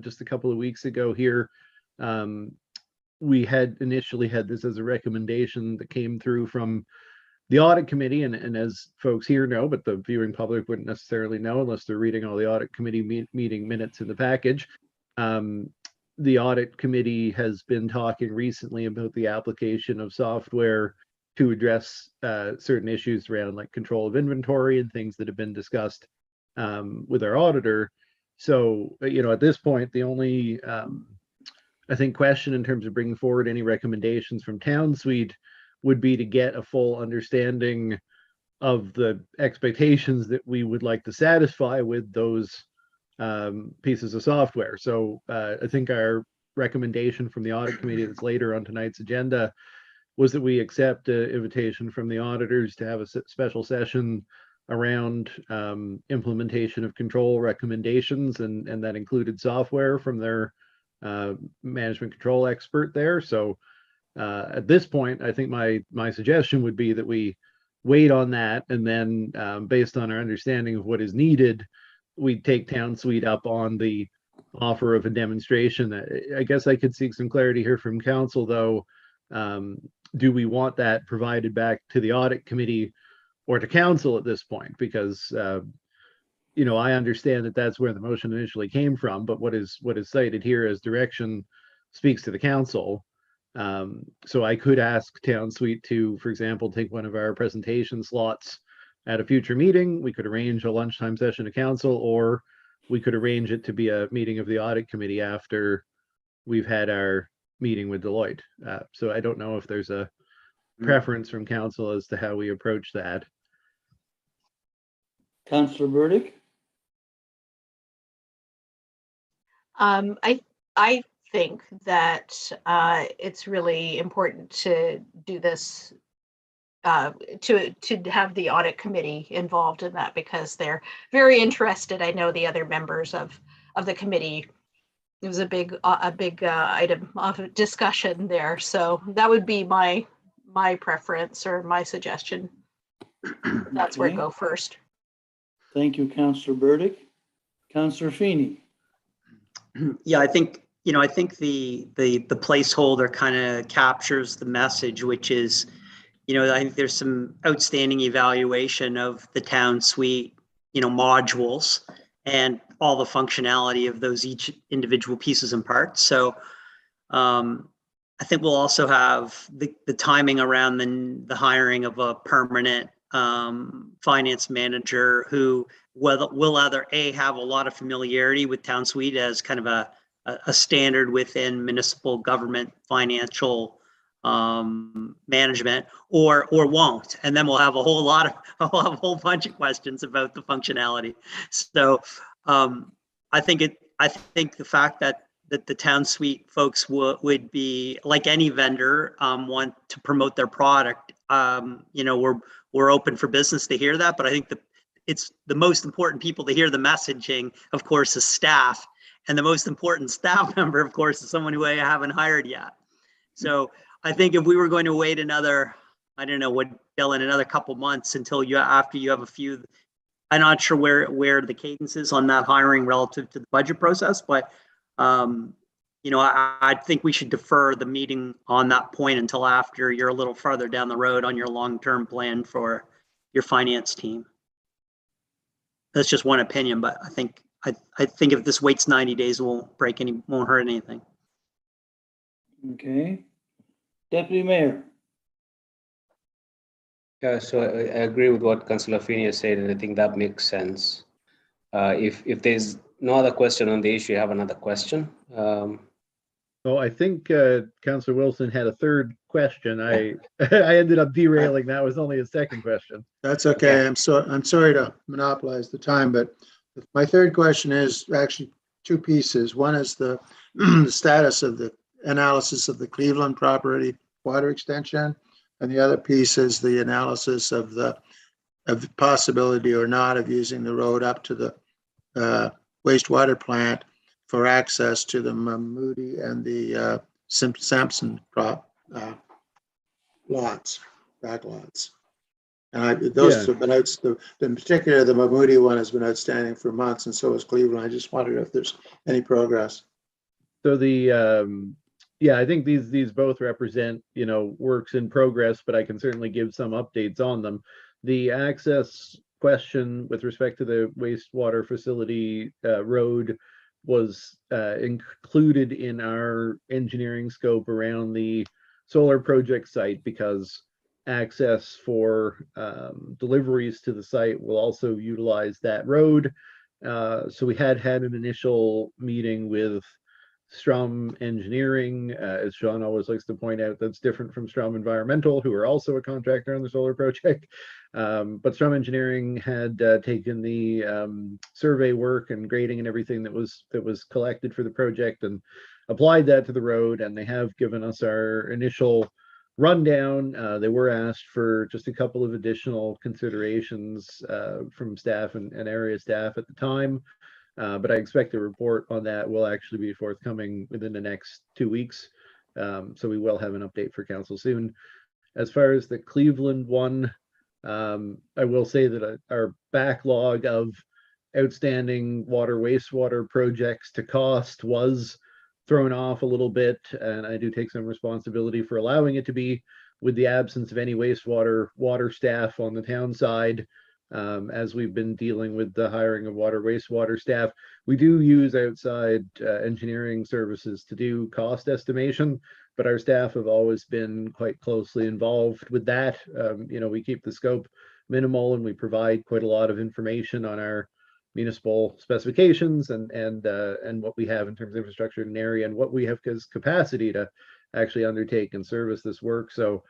G: just a couple of weeks ago here. We had initially had this as a recommendation that came through from the audit committee, and as folks here know, but the viewing public wouldn't necessarily know unless they're reading all the audit committee meeting minutes in the package. The audit committee has been talking recently about the application of software to address certain issues around like control of inventory and things that have been discussed with our auditor. So, at this point, the only, I think, question in terms of bringing forward any recommendations from town suite would be to get a full understanding of the expectations that we would like to satisfy with those pieces of software. So I think our recommendation from the audit committee that's later on tonight's agenda was that we accept an invitation from the auditors to have a special session around implementation of control recommendations, and that included software from their management control expert there. So at this point, I think my suggestion would be that we wait on that, and then based on our understanding of what is needed, we take town suite up on the offer of a demonstration. I guess I could seek some clarity here from council, though. Do we want that provided back to the audit committee or to council at this point? Because I understand that that's where the motion initially came from, but what is cited here as direction speaks to the council. So I could ask town suite to, for example, take one of our presentation slots at a future meeting. We could arrange a lunchtime session to council, or we could arrange it to be a meeting of the audit committee after we've had our meeting with Deloitte. So I don't know if there's a preference from council as to how we approach that.
A: Councillor Burdick?
E: I think that it's really important to do this, to have the audit committee involved in that, because they're very interested. I know the other members of the committee, it was a big item of discussion there. So that would be my preference or my suggestion. That's where to go first.
A: Thank you, Councillor Burdick. Councillor Feeney?
B: Yeah, I think the placeholder kind of captures the message, which is, I think there's some outstanding evaluation of the town suite, modules and all the functionality of those each individual pieces and parts. So I think we'll also have the timing around the hiring of a permanent finance manager who will either have a lot of familiarity with town suite as kind of a standard within municipal government financial management, or won't, and then we'll have a whole bunch of questions about the functionality. So I think the fact that the town suite folks would be, like any vendor, want to promote their product. We're open for business to hear that, but I think it's the most important people to hear the messaging, of course, is staff, and the most important staff member, of course, is someone who I haven't hired yet. So I think if we were going to wait another, I don't know what, Dylan, another couple months until after you have a few, I'm not sure where the cadence is on that hiring relative to the budget process, but I think we should defer the meeting on that point until after you're a little farther down the road on your long-term plan for your finance team. That's just one opinion, but I think if this waits 90 days, it won't hurt anything.
A: Okay. Deputy Mayor.
H: Yeah, so I agree with what Councillor Feeney said, and I think that makes sense. If there's no other question on the issue, you have another question.
G: So I think Councillor Wilson had a third question. I ended up derailing. That was only a second question.
C: That's okay. I'm sorry to monopolize the time, but my third question is actually two pieces. One is the status of the analysis of the Cleveland property water extension, and the other piece is the analysis of the possibility or not of using the road up to the wastewater plant for access to the Mahombe and the Sampson back lots. And those have been in particular, the Mahombe one has been outstanding for months, and so has Cleveland. I just wondered if there's any progress.
G: So I think these both represent, works in progress, but I can certainly give some updates on them. The access question with respect to the wastewater facility road was included in our engineering scope around the solar project site, because access for deliveries to the site will also utilize that road. So we had an initial meeting with Strom Engineering, as Sean always likes to point out, that's different from Strom Environmental, who are also a contractor on the solar project. But Strom Engineering had taken the survey work and grading and everything that was collected for the project and applied that to the road, and they have given us our initial rundown. They were asked for just a couple of additional considerations from staff and area staff at the time. But I expect a report on that will actually be forthcoming within the next 2 weeks. So we will have an update for council soon. As far as the Cleveland one, I will say that our backlog of outstanding wastewater projects to cost was thrown off a little bit, and I do take some responsibility for allowing it to be, with the absence of any water staff on the town side. As we've been dealing with the hiring of wastewater staff, we do use outside engineering services to do cost estimation, but our staff have always been quite closely involved with that. We keep the scope minimal, and we provide quite a lot of information on our municipal specifications and what we have in terms of infrastructure in an area, and what we have as capacity to actually undertake and service this work. So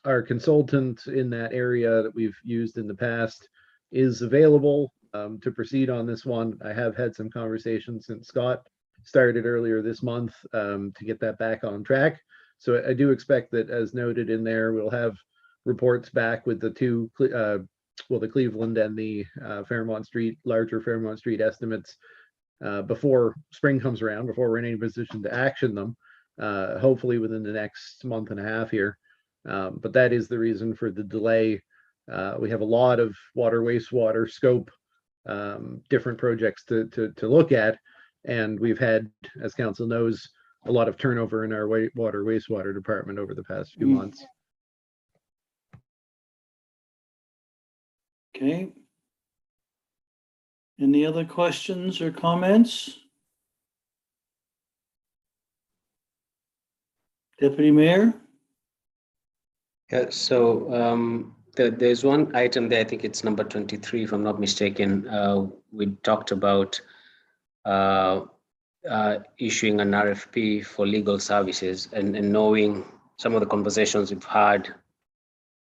G: our consultant in that area that we've used in the past is available to proceed on this one. I have had some conversations since Scott started earlier this month to get that back on track. So I do expect that, as noted in there, we'll have reports back with the two, the Cleveland and the larger Fairmont Street estimates before spring comes around, before we're in any position to action them, hopefully within the next month and a half here. But that is the reason for the delay. We have a lot of wastewater scope, different projects to look at, and we've had, as council knows, a lot of turnover in our wastewater department over the past few months.
A: Okay. Any other questions or comments? Deputy Mayor?
H: Yeah, so there's one item there, I think it's number 23, if I'm not mistaken. We talked about issuing an RFP for legal services and knowing some of the conversations we've had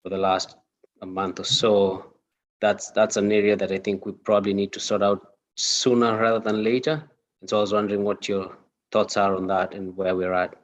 H: for the last a month or so, that's an area that I think we probably need to sort out sooner rather than later. And so I was wondering what your thoughts are on that and where we're at.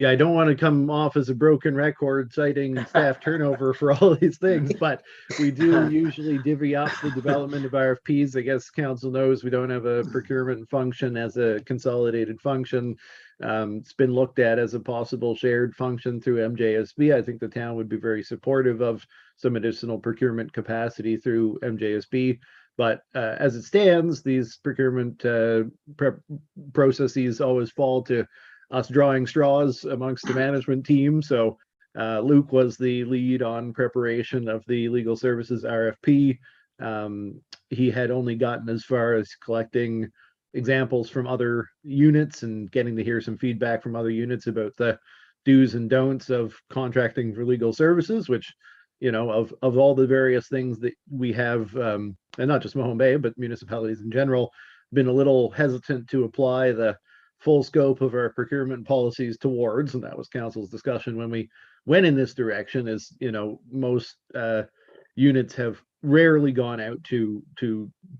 G: Yeah, I don't want to come off as a broken record citing staff turnover for all of these things, but we do usually divvy up the development of RFPs. I guess council knows we don't have a procurement function as a consolidated function. It's been looked at as a possible shared function through MJSB. I think the town would be very supportive of some additional procurement capacity through MJSB. But as it stands, these procurement processes always fall to us drawing straws amongst the management team. So Luke was the lead on preparation of the legal services RFP. He had only gotten as far as collecting examples from other units and getting to hear some feedback from other units about the do's and don'ts of contracting for legal services, which, you know, of all the various things that we have, and not just Mahombe, but municipalities in general, been a little hesitant to apply the full scope of our procurement policies towards, and that was council's discussion when we went in this direction, is, you know, most units have rarely gone out to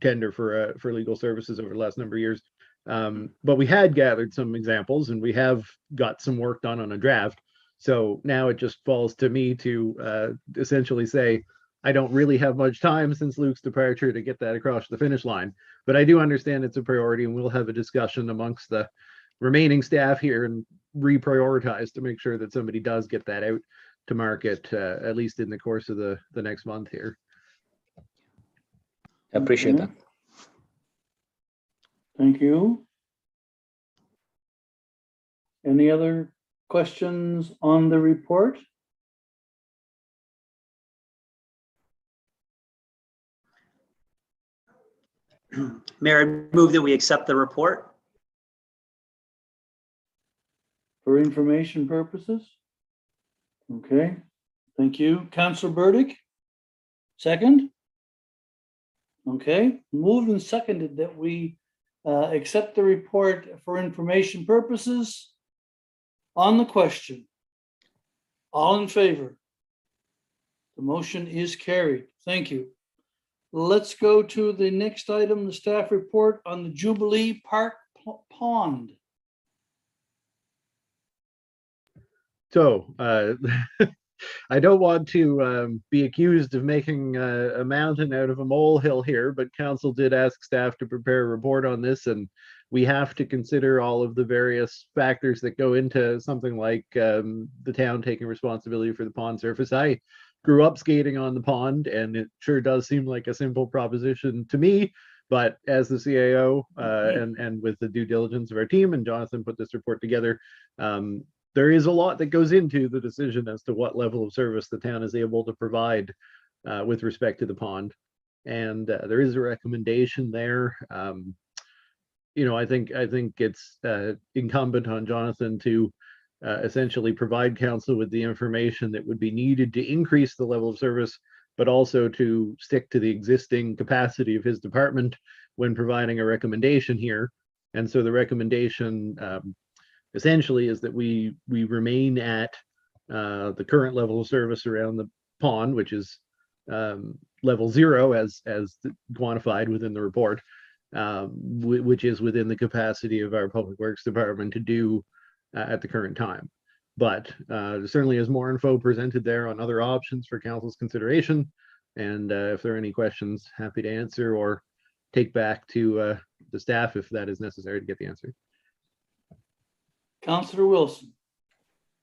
G: tender for legal services over the last number of years. But we had gathered some examples and we have got some work done on a draft. So now it just falls to me to essentially say, I don't really have much time since Luke's departure to get that across the finish line, but I do understand it's a priority, and we'll have a discussion amongst the remaining staff here and reprioritize to make sure that somebody does get that out to market, at least in the course of the next month here.
H: I appreciate that.
A: Thank you. Any other questions on the report?
B: Mayor, I move that we accept the report.
A: For information purposes? Okay, thank you. Councillor Burdick? Second? Okay, moved and seconded that we accept the report for information purposes. On the question, all in favor? The motion is carried. Thank you. Let's go to the next item, the staff report on the Jubilee Park Pond.
G: So I don't want to be accused of making a mountain out of a molehill here, but council did ask staff to prepare a report on this, and we have to consider all of the various factors that go into something like the town taking responsibility for the pond surface. I grew up skating on the pond, and it sure does seem like a simple proposition to me, but as the CAO and with the due diligence of our team, and Jonathan put this report together, there is a lot that goes into the decision as to what level of service the town is able to provide with respect to the pond. And there is a recommendation there. You know, I think it's incumbent on Jonathan to essentially provide council with the information that would be needed to increase the level of service, but also to stick to the existing capacity of his department when providing a recommendation here. And so the recommendation essentially is that we remain at the current level of service around the pond, which is level 0 as quantified within the report, which is within the capacity of our Public Works Department to do at the current time. But there certainly is more info presented there on other options for council's consideration. And if there are any questions, happy to answer or take back to the staff if that is necessary to get the answer.
A: Councillor Wilson.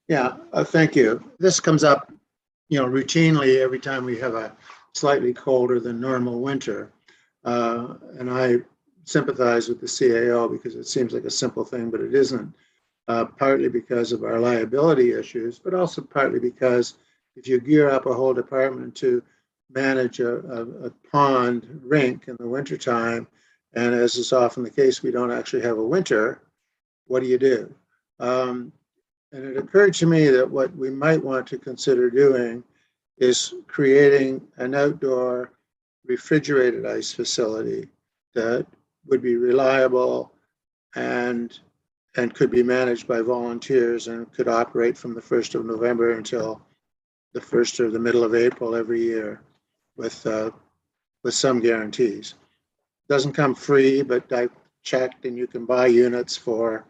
C: Yeah, thank you. This comes up, you know, routinely every time we have a slightly colder than normal winter. And I sympathize with the CAO because it seems like a simple thing, but it isn't. Partly because of our liability issues, but also partly because if you gear up a whole department to manage a pond rink in the wintertime, and as is often the case, we don't actually have a winter, what do you do? And it occurred to me that what we might want to consider doing is creating an outdoor refrigerated ice facility that would be reliable and and could be managed by volunteers and could operate from the 1st of November until the 1st or the middle of April every year with some guarantees. Doesn't come free, but I checked and you can buy units for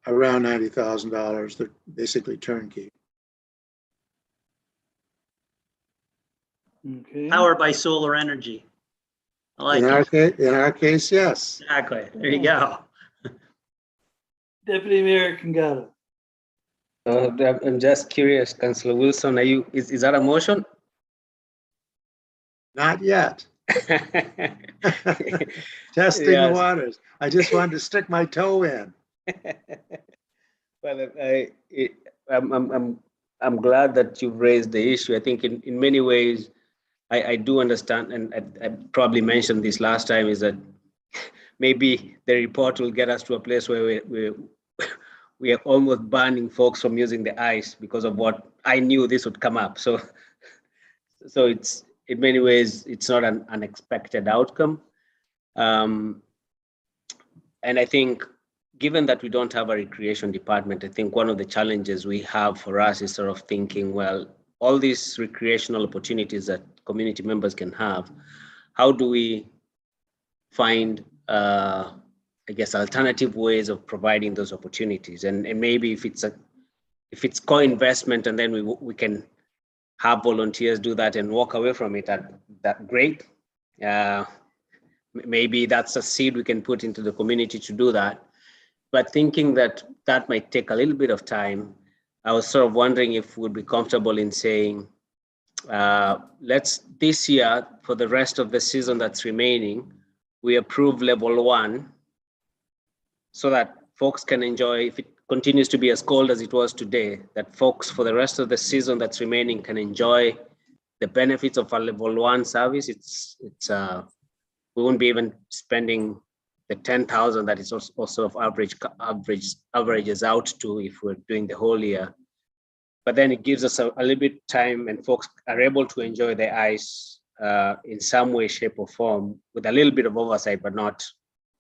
C: around $90,000. They're basically turnkey.
A: Okay.
B: Powered by solar energy. I like
C: In our case, yes.
B: Exactly. There you go.
A: Deputy Mayor Kangata.
H: I'm just curious, Councillor Wilson, is that a motion?
C: Not yet. Testing the
H: Yes.
C: waters. I just wanted to stick my toe in.
H: Well, I'm glad that you've raised the issue. I think in many ways, I do understand, and I probably mentioned this last time, is that maybe the report will get us to a place where we are almost banning folks from using the ice because of what I knew this would come up. So it's, in many ways, it's not an unexpected outcome. And I think, given that we don't have a recreation department, I think one of the challenges we have for us is sort of thinking, well, all these recreational opportunities that community members can have, how do we find, I guess, alternative ways of providing those opportunities? And maybe if it's co-investment, and then we can have volunteers do that and walk away from it, that great. Maybe that's a seed we can put into the community to do that. But thinking that might take a little bit of time, I was sort of wondering if we'd be comfortable in saying, let's, this year, for the rest of the season that's remaining, we approve level 1 so that folks can enjoy, if it continues to be as cold as it was today, that folks for the rest of the season that's remaining can enjoy the benefits of a level 1 service. It's we won't be even spending the 10,000 that is also of averages out to if we're doing the whole year. But then it gives us a little bit time, and folks are able to enjoy the ice in some way, shape, or form with a little bit of oversight, but not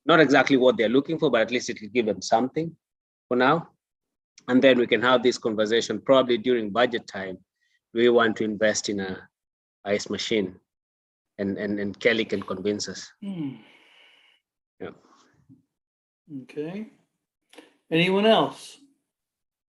H: exactly what they're looking for, but at least it will give them something for now. And then we can have this conversation probably during budget time. Do we want to invest in a ice machine? And Kelly can convince us. Yeah.
A: Okay. Anyone else?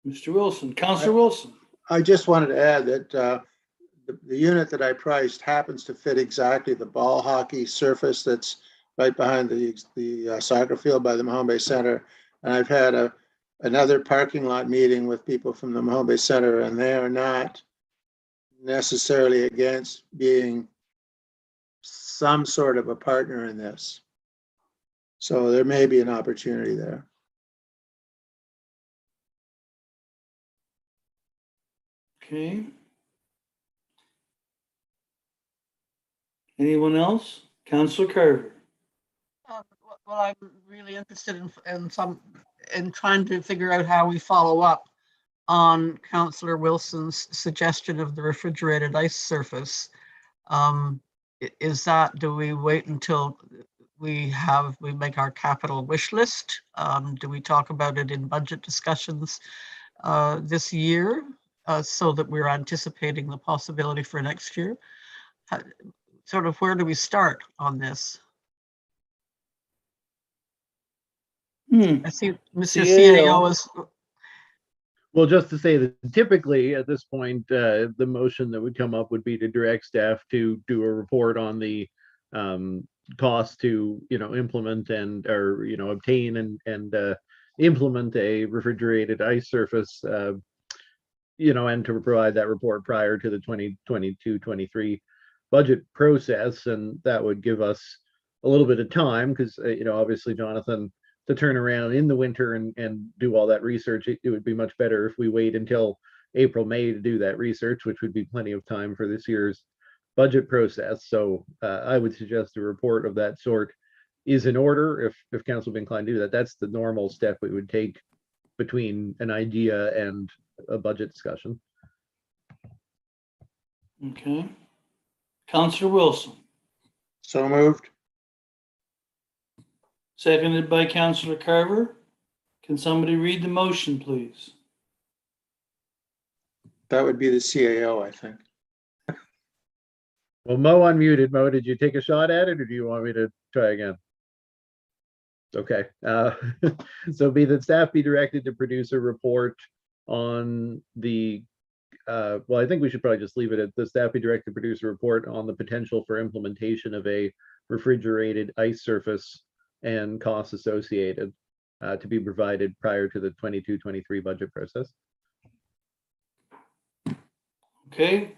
A: Mr. Wilson, Councillor Wilson.
C: I just wanted to add that the unit that I priced happens to fit exactly the ball hockey surface that's right behind the soccer field by the Mahombe Center. And I've had another parking lot meeting with people from the Mahombe Center, and they are not necessarily against being some sort of a partner in this. So there may be an opportunity there.
A: Okay. Anyone else? Councillor Carver.
D: Well, I'm really interested in trying to figure out how we follow up on Councillor Wilson's suggestion of the refrigerated ice surface. Do we wait until we make our capital wish list? Do we talk about it in budget discussions this year so that we're anticipating the possibility for next year? Sort of where do we start on this? I see Mr. CAO is.
G: Well, just to say that typically at this point, the motion that would come up would be to direct staff to do a report on the cost to, implement or obtain and implement a refrigerated ice surface, and to provide that report prior to the 2022-23 budget process. And that would give us a little bit of time because, obviously, Jonathan, to turn around in the winter and do all that research, it would be much better if we wait until April, May to do that research, which would be plenty of time for this year's budget process. So I would suggest a report of that sort is in order if council be inclined to do that. That's the normal step we would take between an idea and a budget discussion.
A: Okay. Councillor Wilson.
C: So moved.
A: Seconded by Councillor Carver. Can somebody read the motion, please?
C: That would be the CAO, I think.
G: Well, Mo unmuted. Mo, did you take a shot at it or do you want me to try again? Okay. So be that staff be directed to produce a report on the, well, I think we should probably just leave it at the staff be directed to produce a report on the potential for implementation of a refrigerated ice surface and costs associated to be provided prior to the 22-23 budget process.
A: Okay,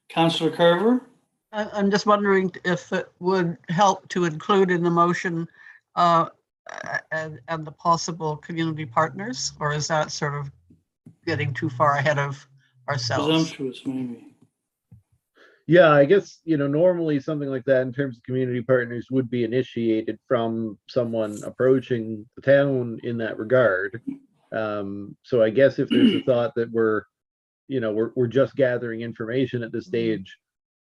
A: Councillor Carver?
D: I'm just wondering if it would help to include in the motion and the possible community partners, or is that sort of getting too far ahead of ourselves?
A: Presumptuous, maybe.
G: Yeah, I guess, normally something like that in terms of community partners would be initiated from someone approaching the town in that regard. So I guess if there's a thought that we're just gathering information at this stage,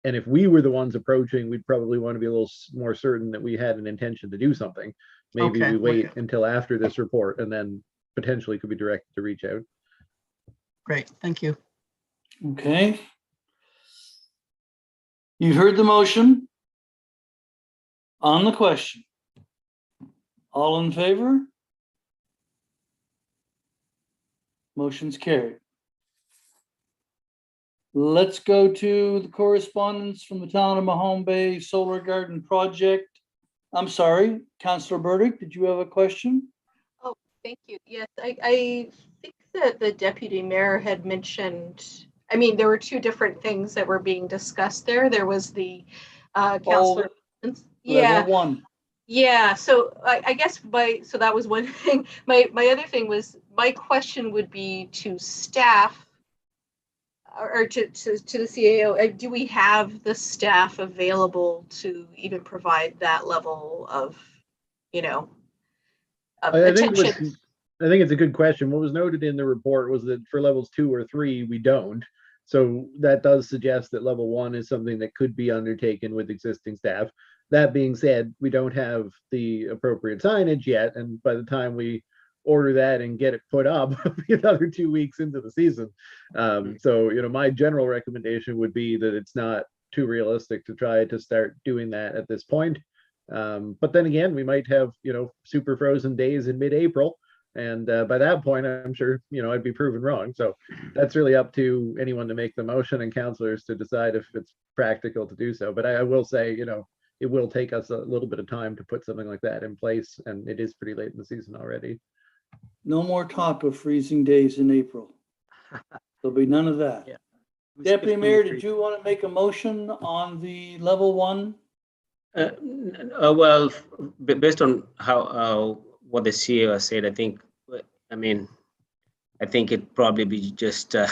G: and if we were the ones approaching, we'd probably want to be a little more certain that we had an intention to do something. Maybe
D: Okay.
G: we wait until after this report and then potentially could be directed to reach out.
D: Great, thank you.
A: Okay. You've heard the motion. On the question. All in favor? Motion's carried. Let's go to the correspondence from the town of Mahombe Solar Garden Project. I'm sorry, Councillor Burdick, did you have a question?
E: Oh, thank you. Yes, I think that the deputy mayor had mentioned, I mean, there were two different things that were being discussed there. There was the councillor. Yeah.
A: Level one.
E: Yeah, so I guess so that was one thing. My other thing was, my question would be to staff or to the CAO, do we have the staff available to even provide that level of, of
G: I think
E: attention?
G: it's a good question. What was noted in the report was that for levels 2 or 3, we don't. So that does suggest that level 1 is something that could be undertaken with existing staff. That being said, we don't have the appropriate signage yet. And by the time we order that and get it put up, another 2 weeks into the season. So, my general recommendation would be that it's not too realistic to try to start doing that at this point. But then again, we might have, super frozen days in mid-April. And by that point, I'm sure, I'd be proven wrong. So that's really up to anyone to make the motion and councillors to decide if it's practical to do so. But I will say, it will take us a little bit of time to put something like that in place. And it is pretty late in the season already.
A: No more talk of freezing days in April. There'll be none of that.
B: Yeah.
A: Deputy Mayor, did you want to make a motion on the level 1?
H: Well, based on how what the CEO has said, I think it'd probably be just a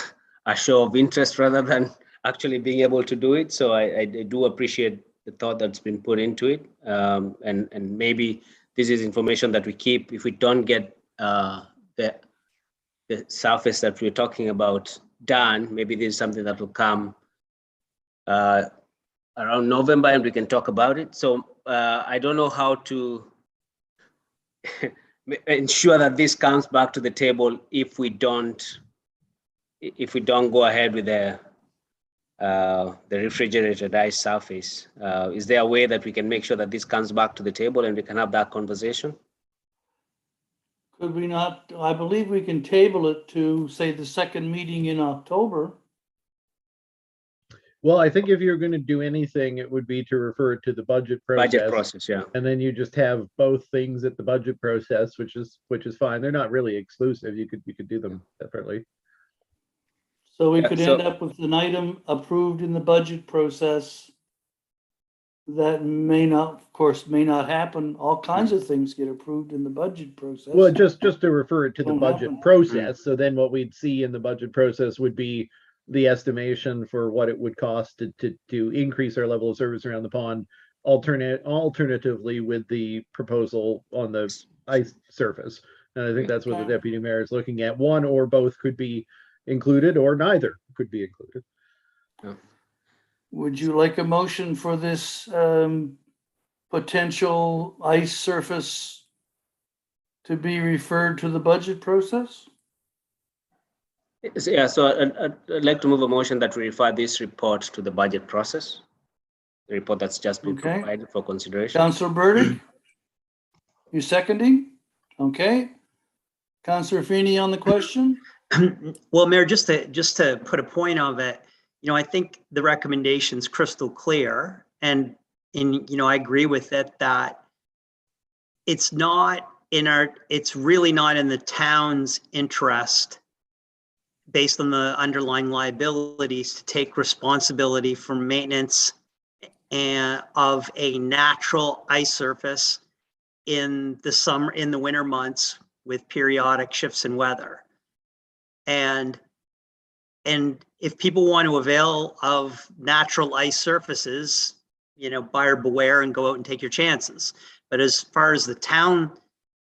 H: show of interest rather than actually being able to do it. So I do appreciate the thought that's been put into it, and maybe this is information that we keep if we don't get the surface that we're talking about done. Maybe this is something that will come around November and we can talk about it. So I don't know how to ensure that this comes back to the table if we don't go ahead with the refrigerated ice surface. Is there a way that we can make sure that this comes back to the table and we can have that conversation?
A: Could we not? I believe we can table it to, say, the second meeting in October.
G: Well, I think if you're going to do anything, it would be to refer to the budget process.
H: Budget process, yeah.
G: And then you just have both things at the budget process, which is fine. They're not really exclusive. You could do them separately.
A: So we
H: Yeah,
A: could
H: so-
A: end up with an item approved in the budget process that may not happen. All kinds of things get approved in the budget process.
G: Well, just to refer it to the
A: Don't
G: budget
A: happen.
G: process. So then what we'd see in the budget process would be the estimation for what it would cost to increase our level of service around the pond, alternatively with the proposal on the ice surface. And I think that's what the
A: Okay.
G: deputy mayor is looking at. One or both could be included, or neither could be included.
A: Would you like a motion for this potential ice surface to be referred to the budget process?
H: Yeah, so I'd like to move a motion that we refer this report to the budget process. The report that's just been
A: Okay.
H: provided for consideration.
A: Councillor Burdick? You seconding? Okay. Councillor Feeney on the question?
B: Well, Mayor, just to put a point of it, I think the recommendation's crystal clear, and I agree with it that it's really not in the town's interest, based on the underlying liabilities, to take responsibility for maintenance of a natural ice surface in the winter months with periodic shifts in weather. And if people want to avail of natural ice surfaces, buyer beware and go out and take your chances. But as far as the town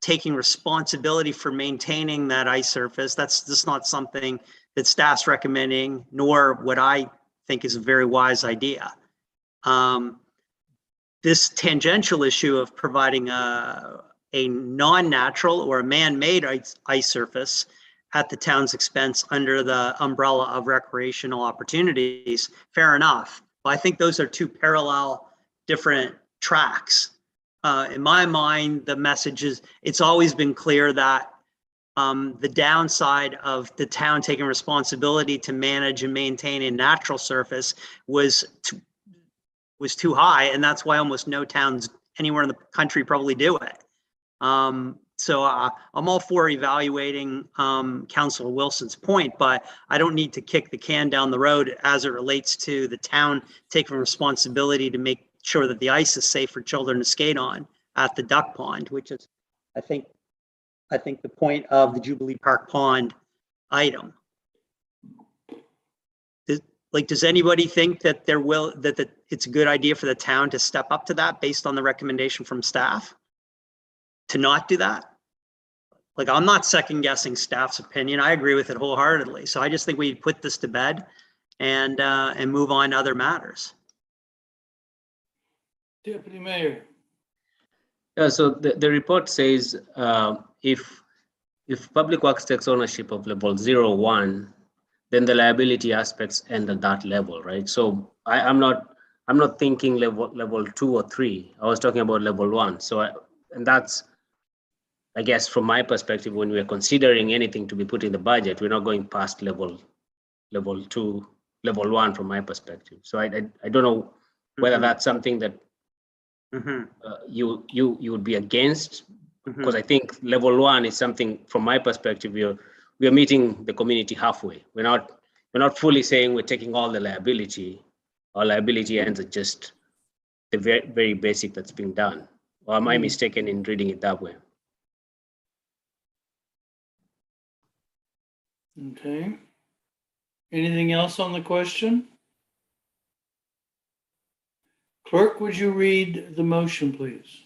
B: taking responsibility for maintaining that ice surface, that's just not something that staff's recommending, nor what I think is a very wise idea. This tangential issue of providing a non-natural or a man-made ice surface at the town's expense under the umbrella of recreational opportunities, fair enough. But I think those are two parallel different tracks. In my mind, the message is, it's always been clear that the downside of the town taking responsibility to manage and maintain a natural surface was too high, and that's why almost no towns anywhere in the country probably do it. So I'm all for evaluating Councillor Wilson's point, but I don't need to kick the can down the road as it relates to the town taking responsibility to make sure that the ice is safe for children to skate on at the duck pond, which is, I think the point of the Jubilee Park Pond item. Does anybody think that it's a good idea for the town to step up to that based on the recommendation from staff to not do that? I'm not second guessing staff's opinion. I agree with it wholeheartedly. So I just think we put this to bed and move on to other matters.
A: Deputy Mayor.
H: Yeah, so the report says if Public Works takes ownership of level 0-1, then the liability aspects end at that level, right? So I'm not thinking level 2 or 3. I was talking about level 1. So and that's, I guess, from my perspective, when we're considering anything to be put in the budget, we're not going past level 2, level 1 from my perspective. So I don't know whether that's something that you would be against, because I think level 1 is something, from my perspective, we are meeting the community halfway. We're not fully saying we're taking all the liability. Our liability ends at just the very, very basic that's being done. Or am I mistaken in reading it that way?
A: Okay. Anything else on the question? Clerk, would you read the motion, please?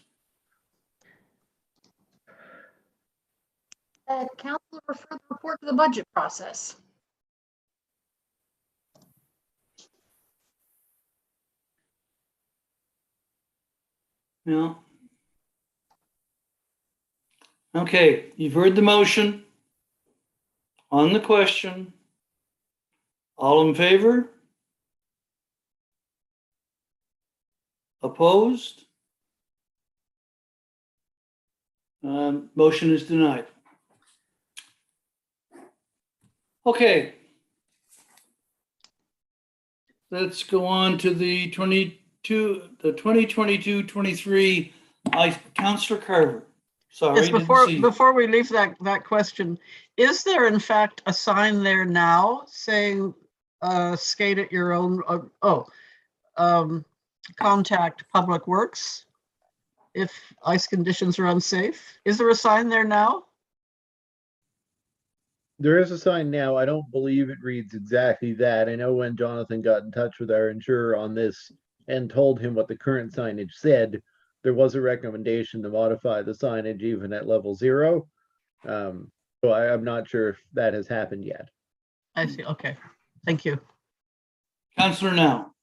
F: That council refer the report to the budget process.
A: No. Okay, you've heard the motion. On the question, all in favor? Opposed? Motion is denied. Okay. Let's go on to the 2022-23. Councillor Carver. Sorry.
D: Yes, before we leave that question, is there in fact a sign there now saying skate at your own, contact Public Works if ice conditions are unsafe? Is there a sign there now?
G: There is a sign now. I don't believe it reads exactly that. I know when Jonathan got in touch with our insurer on this and told him what the current signage said, there was a recommendation to modify the signage even at level 0. So I'm not sure if that has happened yet.
D: I see. Okay. Thank you.
A: Councillor Now.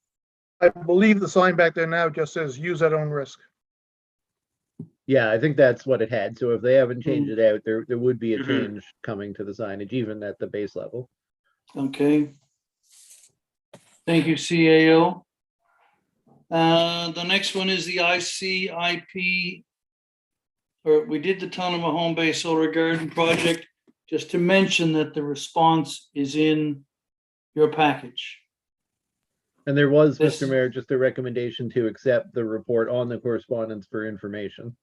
I: I believe the sign back there now just says use at own risk.
G: Yeah, I think that's what it had. So if they haven't changed it out, there would be a
B: Mhm.
G: change coming to the signage, even at the base level.
A: Okay. Thank you, CAO. The next one is the ICIP. Or we did the Town of Mahombe Solar Garden Project, just to mention that the response is in your package.
G: And there was,
A: This-
G: Mr. Mayor, just a recommendation to accept the report on the correspondence for information.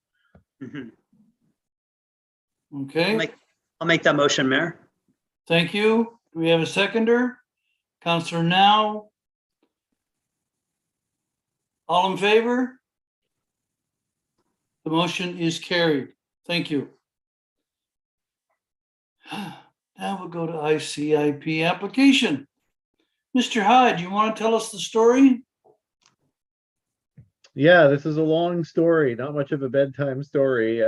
B: Mhm.
A: Okay,
B: I'll make that motion, Mayor.
A: thank you. Do we have a seconder? Counselor Now? All in favor? The motion is carried. Thank you. Now we'll go to ICIP application. Mr. Hyde, you want to tell us the story?
G: Yeah, this is a long story, not much of a bedtime story.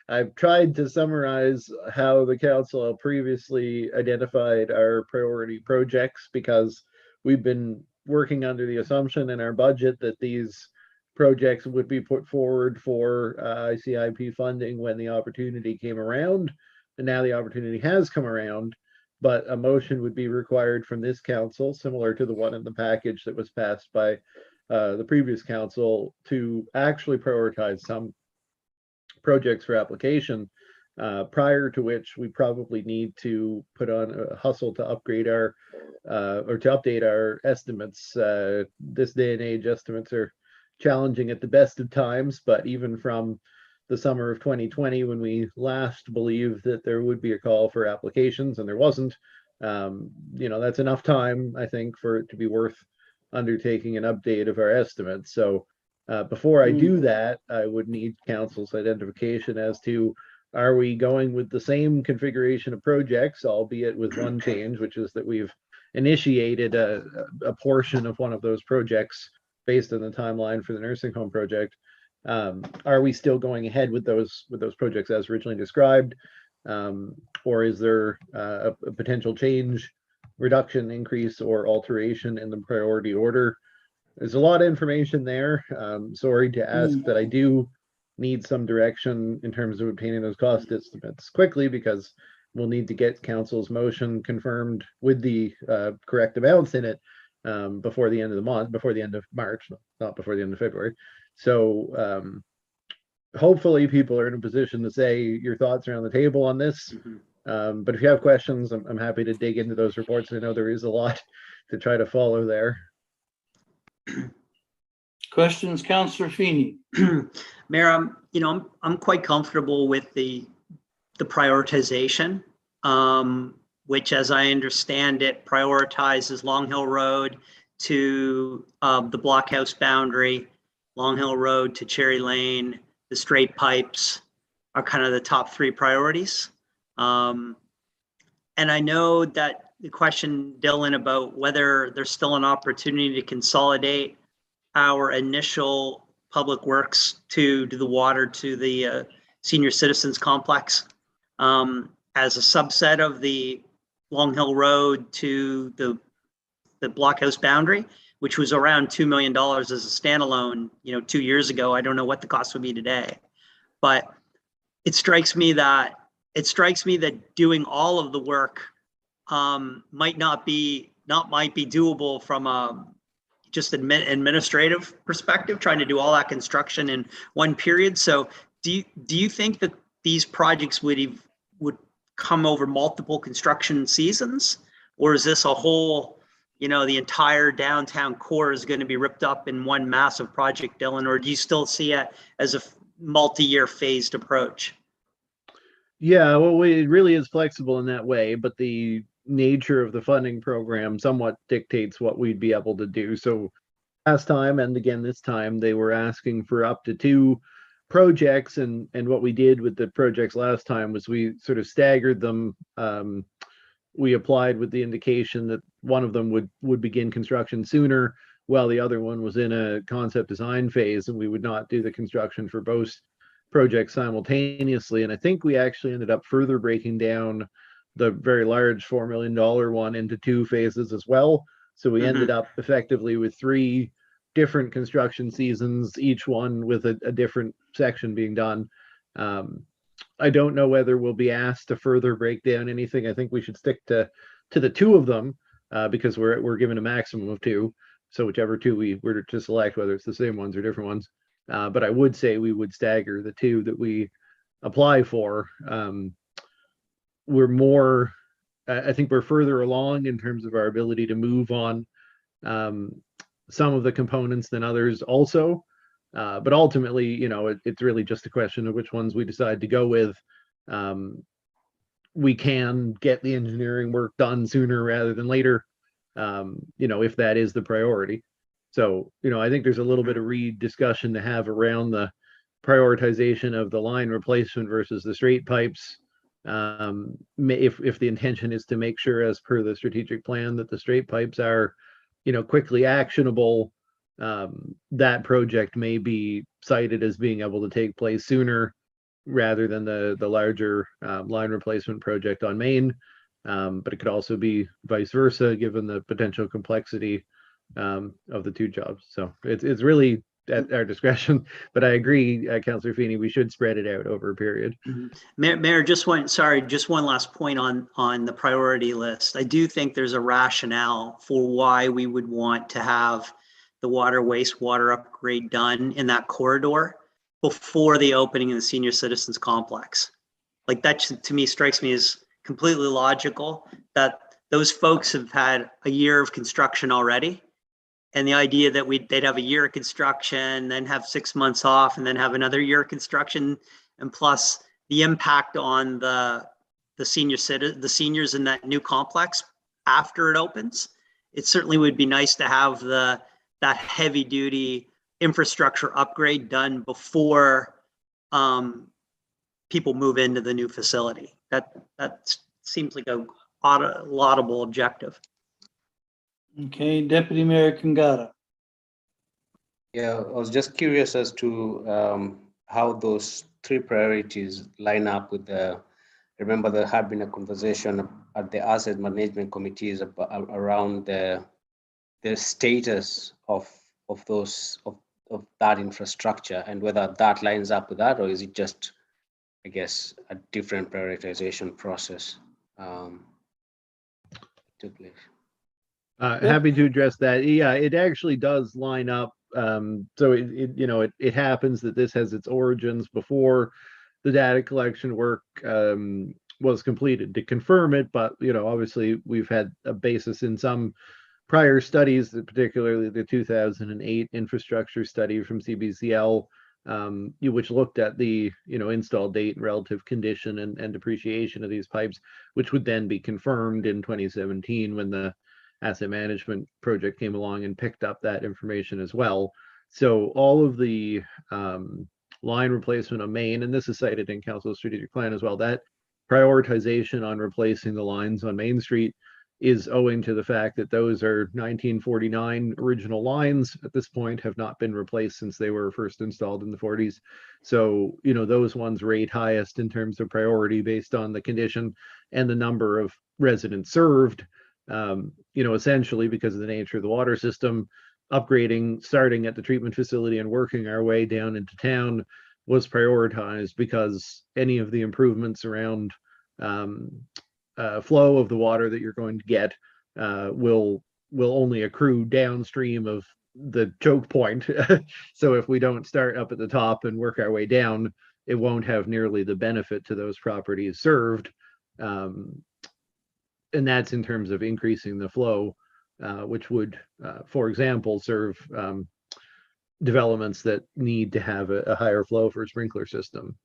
G: I've tried to summarize how the council previously identified our priority projects because we've been working under the assumption in our budget that these projects would be put forward for ICIP funding when the opportunity came around. And now the opportunity has come around, but a motion would be required from this council, similar to the one in the package that was passed by the previous council, to actually prioritize some projects for application, prior to which we probably need to put on a hustle to upgrade our or to update our estimates. This day and age, estimates are challenging at the best of times, but even from the summer of 2020, when we last believed that there would be a call for applications and there wasn't, that's enough time, I think, for it to be worth undertaking an update of our estimates. So before I do that, I would need council's identification as to, are we going with the same configuration of projects, albeit with one change, which is that we've initiated a portion of one of those projects based on the timeline for the nursing home project. Are we still going ahead with those projects as originally described? Or is there a potential change, reduction, increase, or alteration in the priority order? There's a lot of information there. Sorry to ask that I do need some direction in terms of obtaining those cost estimates quickly, because we'll need to get council's motion confirmed with the correct amounts in it before the end of the month, before the end of March, not before the end of February. So hopefully people are in a position to say your thoughts around the table on this. But if you have questions, I'm happy to dig into those reports. I know there is a lot to try to follow there.
A: Questions, Councillor Feeney?
B: Mayor, I'm quite comfortable with the prioritization, which, as I understand it, prioritizes Long Hill Road to the blockhouse boundary, Long Hill Road to Cherry Lane, the straight pipes are kind of the top three priorities. And I know that the question, Dylan, about whether there's still an opportunity to consolidate our initial public works to do the water to the senior citizens complex as a subset of the Long Hill Road to the blockhouse boundary, which was around $2 million as a standalone, 2 years ago. I don't know what the cost would be today, but it strikes me that doing all of the work might be doable from a just administrative perspective, trying to do all that construction in one period. So do you think that these projects would come over multiple construction seasons, or is this a whole, the entire downtown core is going to be ripped up in one massive project, Dylan, or do you still see it as a multi-year phased approach?
G: Yeah, well, it really is flexible in that way, but the nature of the funding program somewhat dictates what we'd be able to do. So last time, and again this time, they were asking for up to 2 projects, and what we did with the projects last time was we sort of staggered them. We applied with the indication that one of them would begin construction sooner, while the other one was in a concept design phase, and we would not do the construction for both projects simultaneously. And I think we actually ended up further breaking down the very large $4 million one into 2 phases as well. So we ended up effectively with 3 different construction seasons, each one with a different section being done. I don't know whether we'll be asked to further break down anything. I think we should stick to the two of them because we're given a maximum of two. So whichever two we were to select, whether it's the same ones or different ones. But I would say we would stagger the two that we apply for. We're more, I think we're further along in terms of our ability to move on some of the components than others also. But ultimately, you know, it's really just a question of which ones we decide to go with. We can get the engineering work done sooner rather than later, you know, if that is the priority. So, you know, I think there's a little bit of discussion to have around the prioritization of the line replacement versus the straight pipes. If the intention is to make sure, as per the strategic plan, that the straight pipes are, you know, quickly actionable, that project may be cited as being able to take place sooner rather than the larger line replacement project on Main. But it could also be vice versa, given the potential complexity of the two jobs. So it's really at our discretion. But I agree, Councillor Feeney, we should spread it out over a period.
B: Mayor, just one last point on the priority list. I do think there's a rationale for why we would want to have the water wastewater upgrade done in that corridor before the opening of the senior citizens complex. Like that, to me, strikes me as completely logical, that those folks have had a year of construction already. And the idea that they'd have a year of construction, then have 6 months off, and then have another year of construction, and plus the impact on the seniors in that new complex after it opens. It certainly would be nice to have that heavy duty infrastructure upgrade done before people move into the new facility. That seems like a laudable objective.
A: Okay, Deputy Mayor Kangata.
H: Yeah, I was just curious as to how those three priorities line up with remember there had been a conversation at the asset management committees around the status of that infrastructure, and whether that lines up with that, or is it just, I guess, a different prioritization process took place.
G: Happy to address that. Yeah, it actually does line up. So it happens that this has its origins before the data collection work was completed. To confirm it, but obviously we've had a basis in some prior studies, particularly the 2008 infrastructure study from CBCL, which looked at the install date and relative condition and depreciation of these pipes, which would then be confirmed in 2017 when the asset management project came along and picked up that information as well. So all of the line replacement on Main, and this is cited in Council's strategic plan as well, that prioritization on replacing the lines on Main Street is owing to the fact that those are 1949 original lines at this point, have not been replaced since they were first installed in the 40s. So, those ones rate highest in terms of priority based on the condition and the number of residents served. Essentially because of the nature of the water system, upgrading, starting at the treatment facility and working our way down into town was prioritized because any of the improvements around flow of the water that you're going to get will only accrue downstream of the choke point. So if we don't start up at the top and work our way down, it won't have nearly the benefit to those properties served. And that's in terms of increasing the flow, which would, for example, serve developments that need to have a higher flow for a sprinkler system.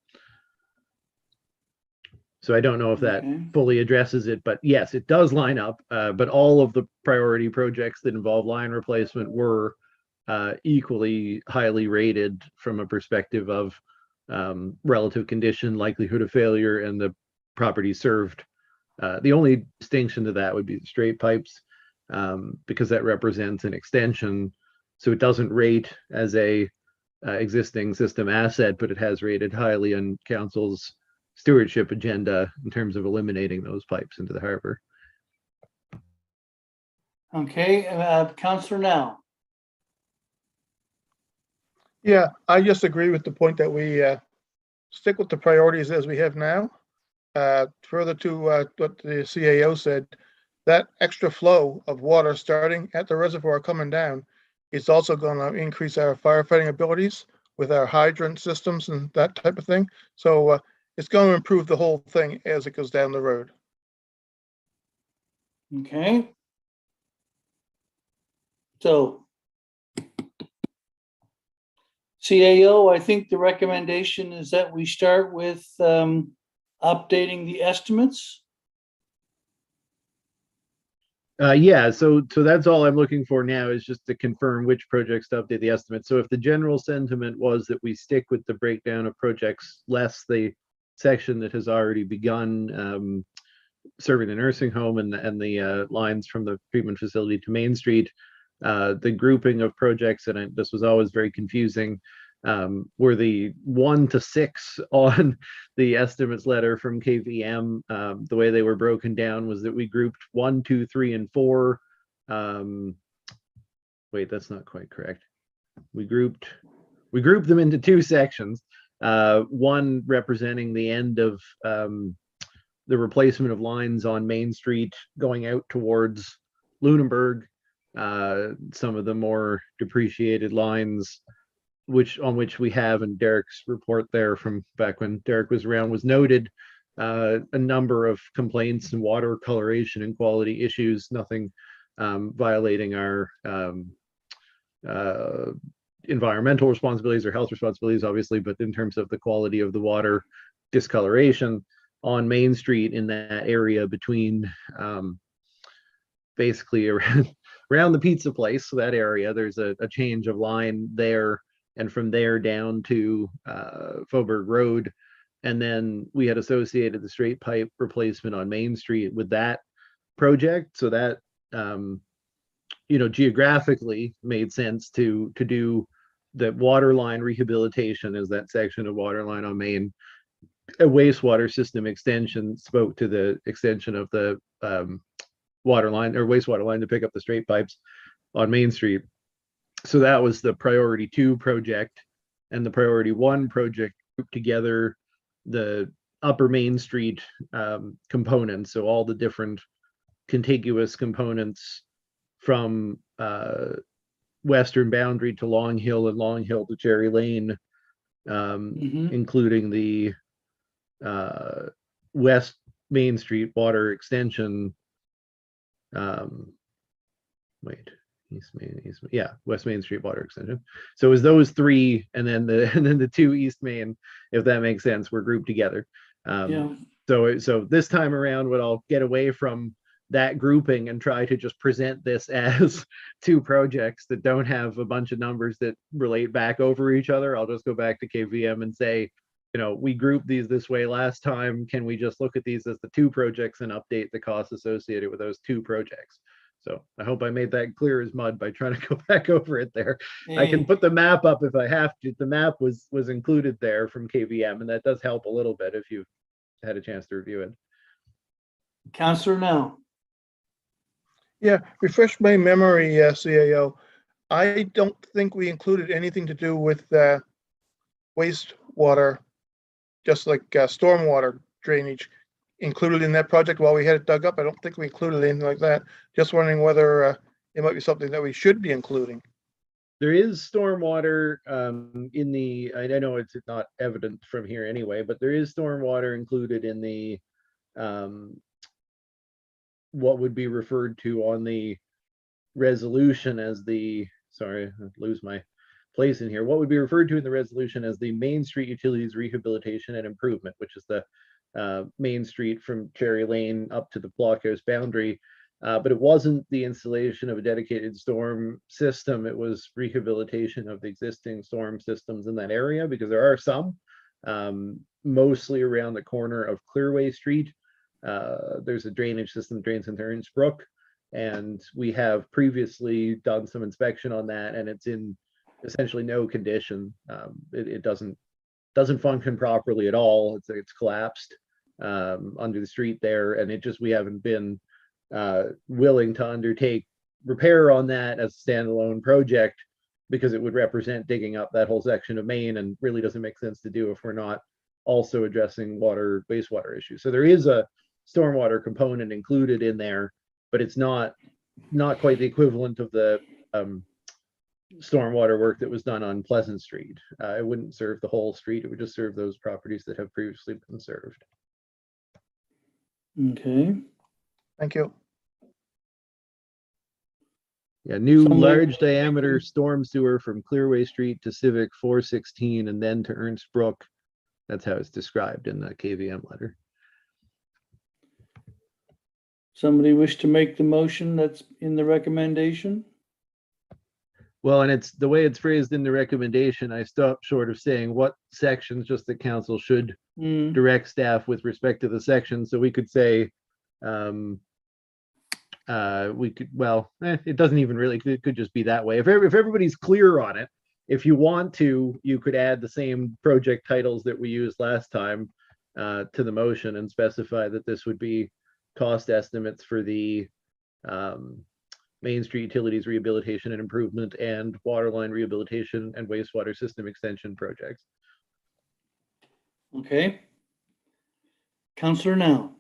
G: So I don't know if that fully addresses it, but yes, it does line up. But all of the priority projects that involve line replacement were equally highly rated from a perspective of relative condition, likelihood of failure, and the property served. The only distinction to that would be the straight pipes, because that represents an extension. So it doesn't rate as a existing system asset, but it has rated highly on Council's stewardship agenda in terms of eliminating those pipes into the harbor.
A: Okay, Councillor Now.
I: Yeah, I just agree with the point that we stick with the priorities as we have now. Further to what the CAO said, that extra flow of water starting at the reservoir coming down is also going to increase our firefighting abilities with our hydrant systems and that type of thing. So it's going to improve the whole thing as it goes down the road.
A: Okay. So CAO, I think the recommendation is that we start with updating the estimates.
G: Yeah, so that's all I'm looking for now is just to confirm which projects to update the estimate. So if the general sentiment was that we stick with the breakdown of projects less the section that has already begun serving the nursing home and the lines from the treatment facility to Main Street, the grouping of projects, and this was always very confusing, were the 1 to 6 on the estimates letter from KVM. The way they were broken down was that we grouped 1, 2, 3, and 4. Wait, that's not quite correct. We grouped them into 2 sections. One representing the end of the replacement of lines on Main Street going out towards Lunenburg. Some of the more depreciated lines on which we have, and Derek's report there from back when Derek was around was noted a number of complaints and water coloration and quality issues, nothing violating our environmental responsibilities or health responsibilities, obviously, but in terms of the quality of the water discoloration on Main Street in that area between basically around the pizza place, so that area, there's a change of line there, and from there down to Faubourg Road. And then we had associated the straight pipe replacement on Main Street with that project. So that, geographically made sense to do the water line rehabilitation as that section of water line on Main. A wastewater system extension spoke to the extension of the water line or wastewater line to pick up the straight pipes on Main Street. So that was the priority 2 project, and the priority 1 project grouped together the upper Main Street components. So all the different contiguous components from western boundary to Long Hill and Long Hill to Cherry Lane, including the West Main Street water extension. West Main Street water extension. So it was those 3, and then the 2 East Main, if that makes sense, were grouped together. So this time around, what I'll get away from that grouping and try to just present this as 2 projects that don't have a bunch of numbers that relate back over each other. I'll just go back to KVM and say, we grouped these this way last time. Can we just look at these as the 2 projects and update the costs associated with those 2 projects? So I hope I made that clear as mud by trying to go back over it there. I can put the map up if I have to. The map was included there from KVM, and that does help a little bit if you've had a chance to review it.
A: Councillor now.
I: Yeah, refresh my memory, CAO. I don't think we included anything to do with wastewater, just like stormwater drainage included in that project while we had it dug up. I don't think we included anything like that. Just wondering whether it might be something that we should be including.
G: There is stormwater in the, I know it's not evident from here anyway, but there is stormwater included in the what would be referred to on the resolution as the, sorry, I lose my place in here, what would be referred to in the resolution as the Main Street Utilities Rehabilitation and Improvement, which is the Main Street from Cherry Lane up to the blockhouse boundary. But it wasn't the installation of a dedicated storm system. It was rehabilitation of the existing storm systems in that area, because there are some, mostly around the corner of Clearway Street. There's a drainage system that drains into Ernst Brook, and we have previously done some inspection on that, and it's in essentially no condition. It doesn't function properly at all. It's collapsed under the street there, and we haven't been willing to undertake repair on that as a standalone project because it would represent digging up that whole section of Maine and really doesn't make sense to do if we're not also addressing wastewater issues. So there is a stormwater component included in there, but it's not quite the equivalent of the stormwater work that was done on Pleasant Street. It wouldn't serve the whole street. It would just serve those properties that have previously been served.
A: Okay.
I: Thank you.
G: Yeah, new
A: Somebody-
G: large diameter storm sewer from Clearway Street to Civic 416 and then to Ernst Brook. That's how it's described in the KVM letter.
A: Somebody wish to make the motion that's in the recommendation?
G: Well, and it's the way it's phrased in the recommendation, I stopped short of saying what sections just the council should
A: Hmm,
G: direct staff with respect to the section. So we could say, it doesn't even really, it could just be that way. If everybody's clear on it, if you want to, you could add the same project titles that we used last time to the motion and specify that this would be cost estimates for the Main Street Utilities Rehabilitation and Improvement and Waterline Rehabilitation and Wastewater System Extension projects.
A: okay. Counselor Now.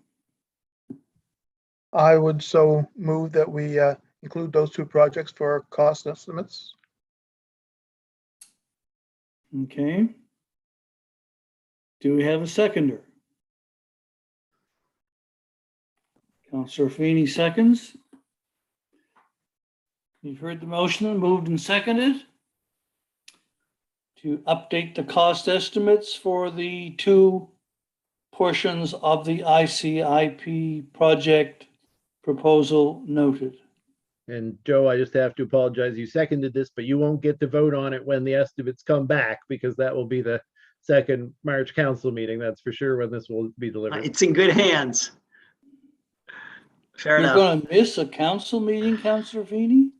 I: I would so move that we include those two projects for cost estimates.
A: Okay. Do we have a seconder? Counselor Feeney seconds. You've heard the motion, moved and seconded to update the cost estimates for the two portions of the ICIP project proposal noted.
G: And Joe, I just have to apologize. You seconded this, but you won't get to vote on it when the estimates come back because that will be the second March council meeting. That's for sure when this will be delivered.
B: It's in good hands. Fair
A: You're
B: enough.
A: going to miss a council meeting, Counselor Feeney?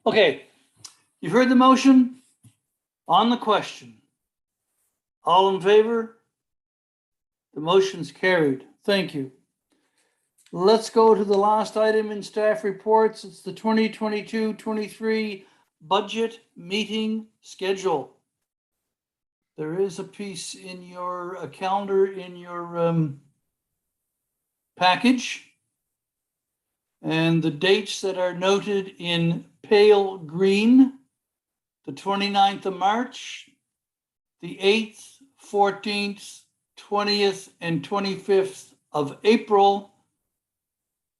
A: Okay, you've heard the motion. On the question. All in favor? The motion's carried. Thank you. Let's go to the last item in staff reports. It's the 2022-23 budget meeting schedule. There is a piece in your calendar in your package. And the dates that are noted in pale green, the 29th of March, the 8th, 14th, 20th, and 25th of April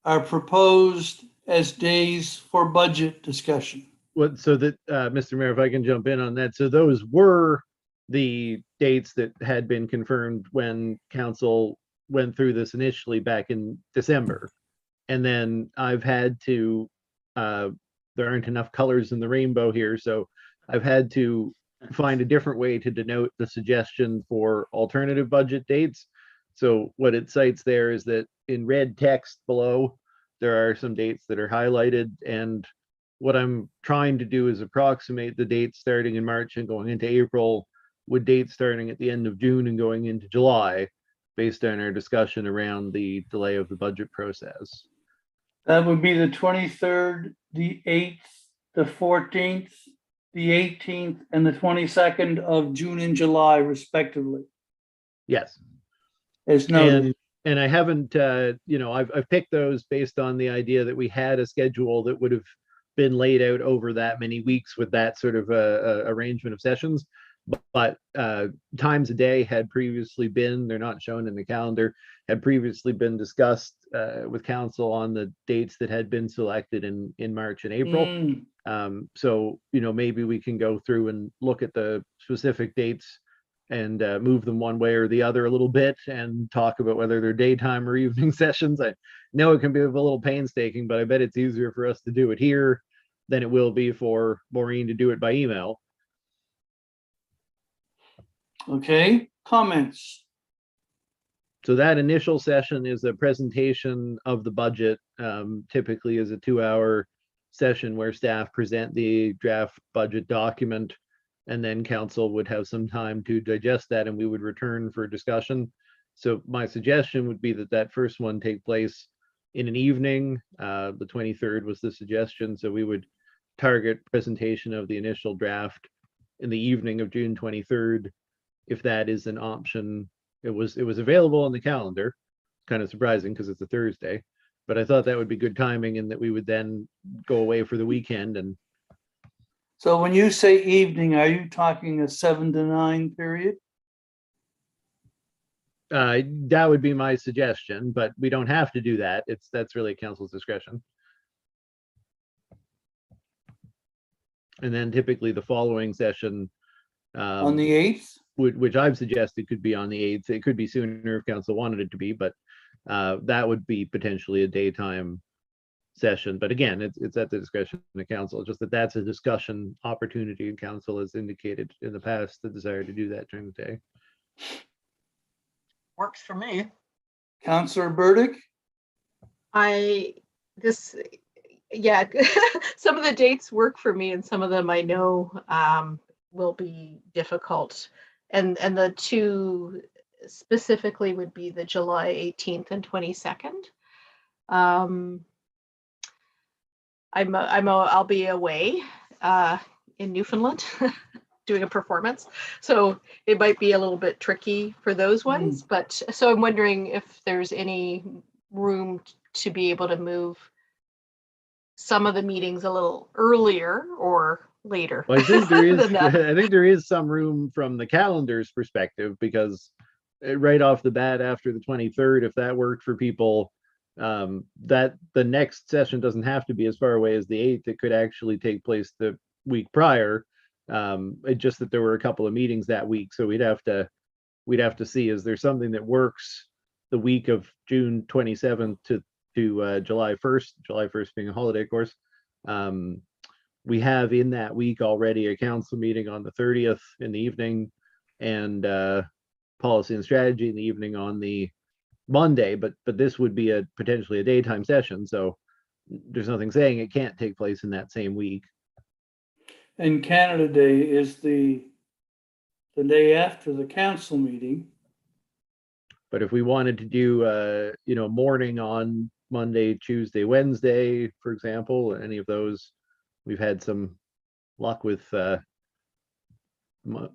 A: are proposed as days for budget discussion.
G: So that, Mr. Mayor, if I can jump in on that. So those were the dates that had been confirmed when council went through this initially back in December. And then I've had to, there aren't enough colors in the rainbow here, so I've had to find a different way to denote the suggestion for alternative budget dates. So what it cites there is that in red text below, there are some dates that are highlighted. And what I'm trying to do is approximate the dates starting in March and going into April with dates starting at the end of June and going into July, based on our discussion around the delay of the budget process.
A: That would be the 23rd, the 8th, the 14th, the 18th, and the 22nd of June and July respectively,
G: Yes.
A: as noted.
G: And I haven't, I've picked those based on the idea that we had a schedule that would have been laid out over that many weeks with that sort of arrangement of sessions. But times a day had previously been, they're not shown in the calendar, had previously been discussed with council on the dates that had been selected in March and April. So, maybe we can go through and look at the specific dates and move them one way or the other a little bit and talk about whether they're daytime or evening sessions. I know it can be a little painstaking, but I bet it's easier for us to do it here than it will be for Maureen to do it by email.
A: Okay, comments?
G: So that initial session is a presentation of the budget, typically is a 2-hour session where staff present the draft budget document, and then council would have some time to digest that and we would return for discussion. So my suggestion would be that that first one take place in an evening. The 23rd was the suggestion. So we would target presentation of the initial draft in the evening of June 23rd, if that is an option. It was available on the calendar. Kind of surprising because it's a Thursday, but I thought that would be good timing and that we would then go away for the weekend. And
A: So when you say evening, are you talking a 7 to 9 period?
G: that would be my suggestion, but we don't have to do that. That's really council's discretion. And then typically the following session,
A: On the 8th?
G: which I've suggested could be on the 8th. It could be sooner if council wanted it to be, but that would be potentially a daytime session. But again, it's at the discretion of the council, just that's a discussion opportunity, and council has indicated in the past the desire to do that during the day.
D: Works for me.
A: Councillor Burdick?
E: Yeah, some of the dates work for me and some of them I know will be difficult. And the two specifically would be the July 18th and 22nd. I'll be away in Newfoundland doing a performance, so it might be a little bit tricky for those ones. But so I'm wondering if there's any room to be able to move some of the meetings a little earlier or later.
G: Well, I think there is
E: than that.
G: I think there is some room from the calendar's perspective, because right off the bat after the 23rd, if that worked for people, that the next session doesn't have to be as far away as the 8th. It could actually take place the week prior. Just that there were a couple of meetings that week, so we'd have to see, is there something that works the week of June 27th to July 1st, July 1st being a holiday, of course. We have in that week already a council meeting on the 30th in the evening, and policy and strategy in the evening on the Monday, but this would be potentially a daytime session, so there's nothing saying it can't take place in that same week.
A: And Canada Day is the day after the council meeting.
G: But if we wanted to do morning on Monday, Tuesday, Wednesday, for example, any of those, we've had some luck with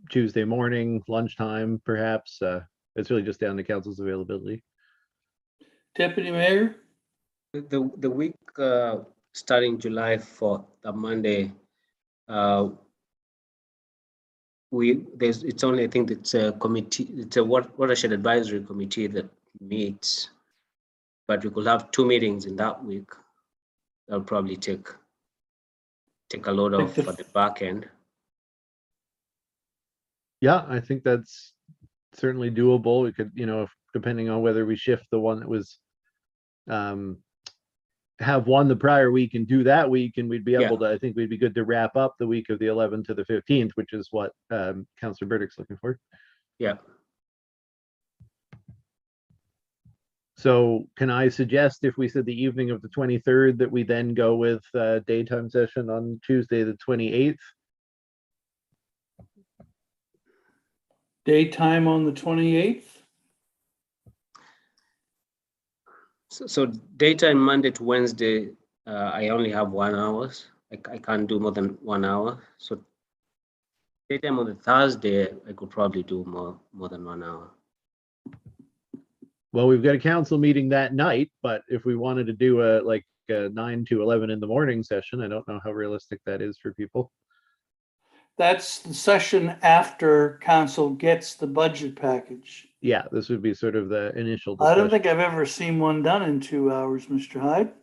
G: Tuesday morning, lunchtime, perhaps. It's really just down to council's availability.
A: Deputy Mayor?
H: The week starting July 4th, the Monday, it's only, I think it's a committee, it's a watershed advisory committee that meets, but we could have 2 meetings in that week. That'll probably take a load off for the back end.
G: Yeah, I think that's certainly doable. We could, if, depending on whether we shift the one that was have one the prior week and do that week, and we'd be able to, I think we'd be good to wrap up the week of the 11th to the 15th, which is what Councillor Burdick's looking for.
H: Yeah.
G: So can I suggest, if we said the evening of the 23rd, that we then go with daytime session on Tuesday the 28th?
A: Daytime on the 28th?
H: So daytime Monday to Wednesday, I only have 1 hour. I can't do more than 1 hour. So daytime on the Thursday, I could probably do more than 1 hour.
G: Well, we've got a council meeting that night, but if we wanted to do a 9 to 11 in the morning session, I don't know how realistic that is for people.
A: That's the session after council gets the budget package.
G: Yeah, this would be sort of the initial
A: I don't
G: discussion.
A: think I've ever seen one done in 2 hours, Mr. Hyde.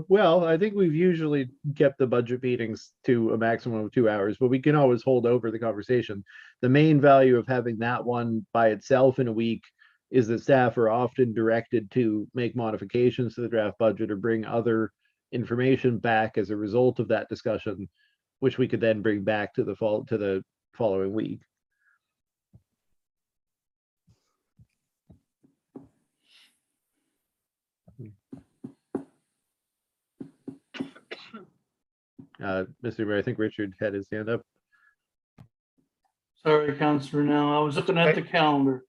G: Well, I think we've usually kept the budget meetings to a maximum of 2 hours, but we can always hold over the conversation. The main value of having that one by itself in a week is that staff are often directed to make modifications to the draft budget or bring other information back as a result of that discussion, which we could then bring back to the following week. Mr. Mayor, I think Richard had his hand up.
A: Sorry, Councillor, now I was looking at the calendar.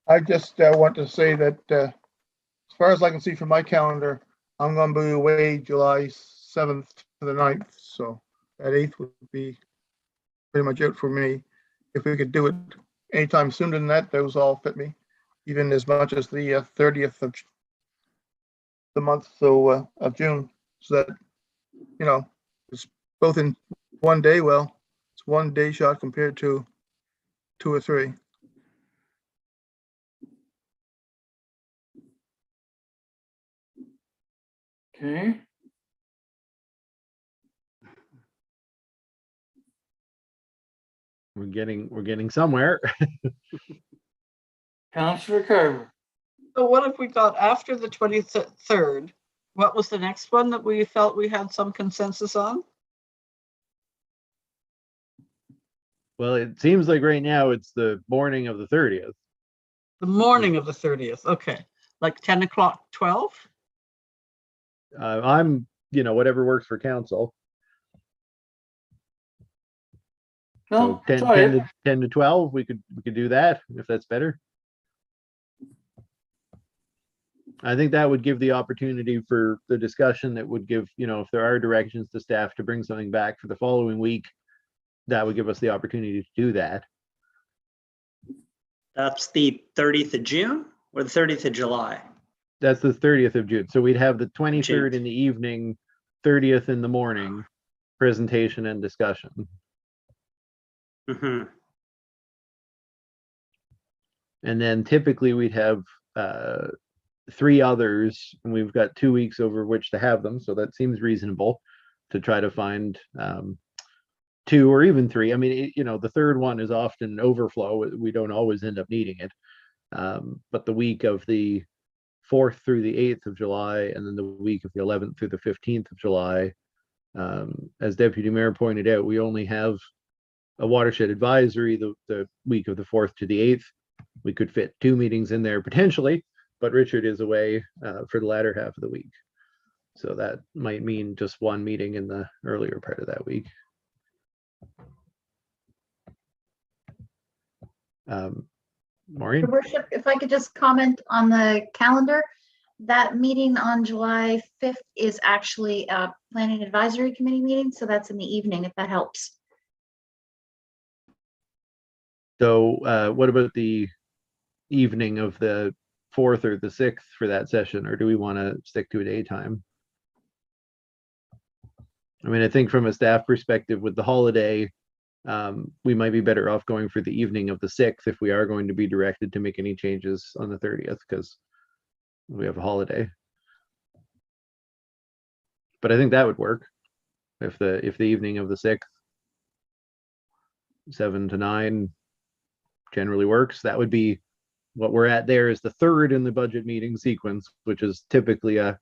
I: I just want to say that as far as I can see from my calendar, I'm going to be away July 7th to the 9th, so that 8th would be pretty much it for me. If we could do it anytime sooner than that, those all fit me, even as much as the 30th of the month of June, so that, you know, it's both in one day. Well, it's one day shot compared to 2 or 3.
A: Okay.
G: We're getting somewhere.
A: Counselor Carver.
D: So what if we got after the 23rd? What was the next one that we felt we had some consensus on?
G: Well, it seems like right now it's the morning of the 30th.
D: The morning of the 30th. Okay. Like 10 o'clock, 12?
G: I'm, whatever works for council.
A: No,
G: So 10,
A: try
G: 10
A: it.
G: to 10 to 12, we could do that if that's better. I think that would give the opportunity for the discussion that would give, if there are directions to staff to bring something back for the following week, that would give us the opportunity to do that.
B: That's the 30th of June or the 30th of July?
G: That's the 30th of June. So we'd have the 23rd
B: June.
G: in the evening, 30th in the morning, presentation and discussion.
B: Mm-hmm.
G: And then typically we'd have 3 others, and we've got 2 weeks over which to have them. So that seems reasonable to try to find 2 or even 3. I mean, the third one is often overflow. We don't always end up needing it. But the week of the 4th through the 8th of July, and then the week of the 11th through the 15th of July, as Deputy Mayor pointed out, we only have a watershed advisory the week of the 4th to the 8th. We could fit 2 meetings in there potentially, but Richard is away for the latter half of the week. So that might mean just 1 meeting in the earlier part of that week. Maureen?
F: Your Worship, if I could just comment on the calendar, that meeting on July 5th is actually a Planning Advisory Committee meeting, so that's in the evening, if that helps.
G: So what about the evening of the 4th or the 6th for that session, or do we want to stick to a daytime? I mean, I think from a staff perspective with the holiday, we might be better off going for the evening of the 6th if we are going to be directed to make any changes on the 30th, because we have a holiday. But I think that would work if the evening of the 6th, 7 to 9 generally works. That would be what we're at there is the 3rd in the budget meeting sequence, which is typically a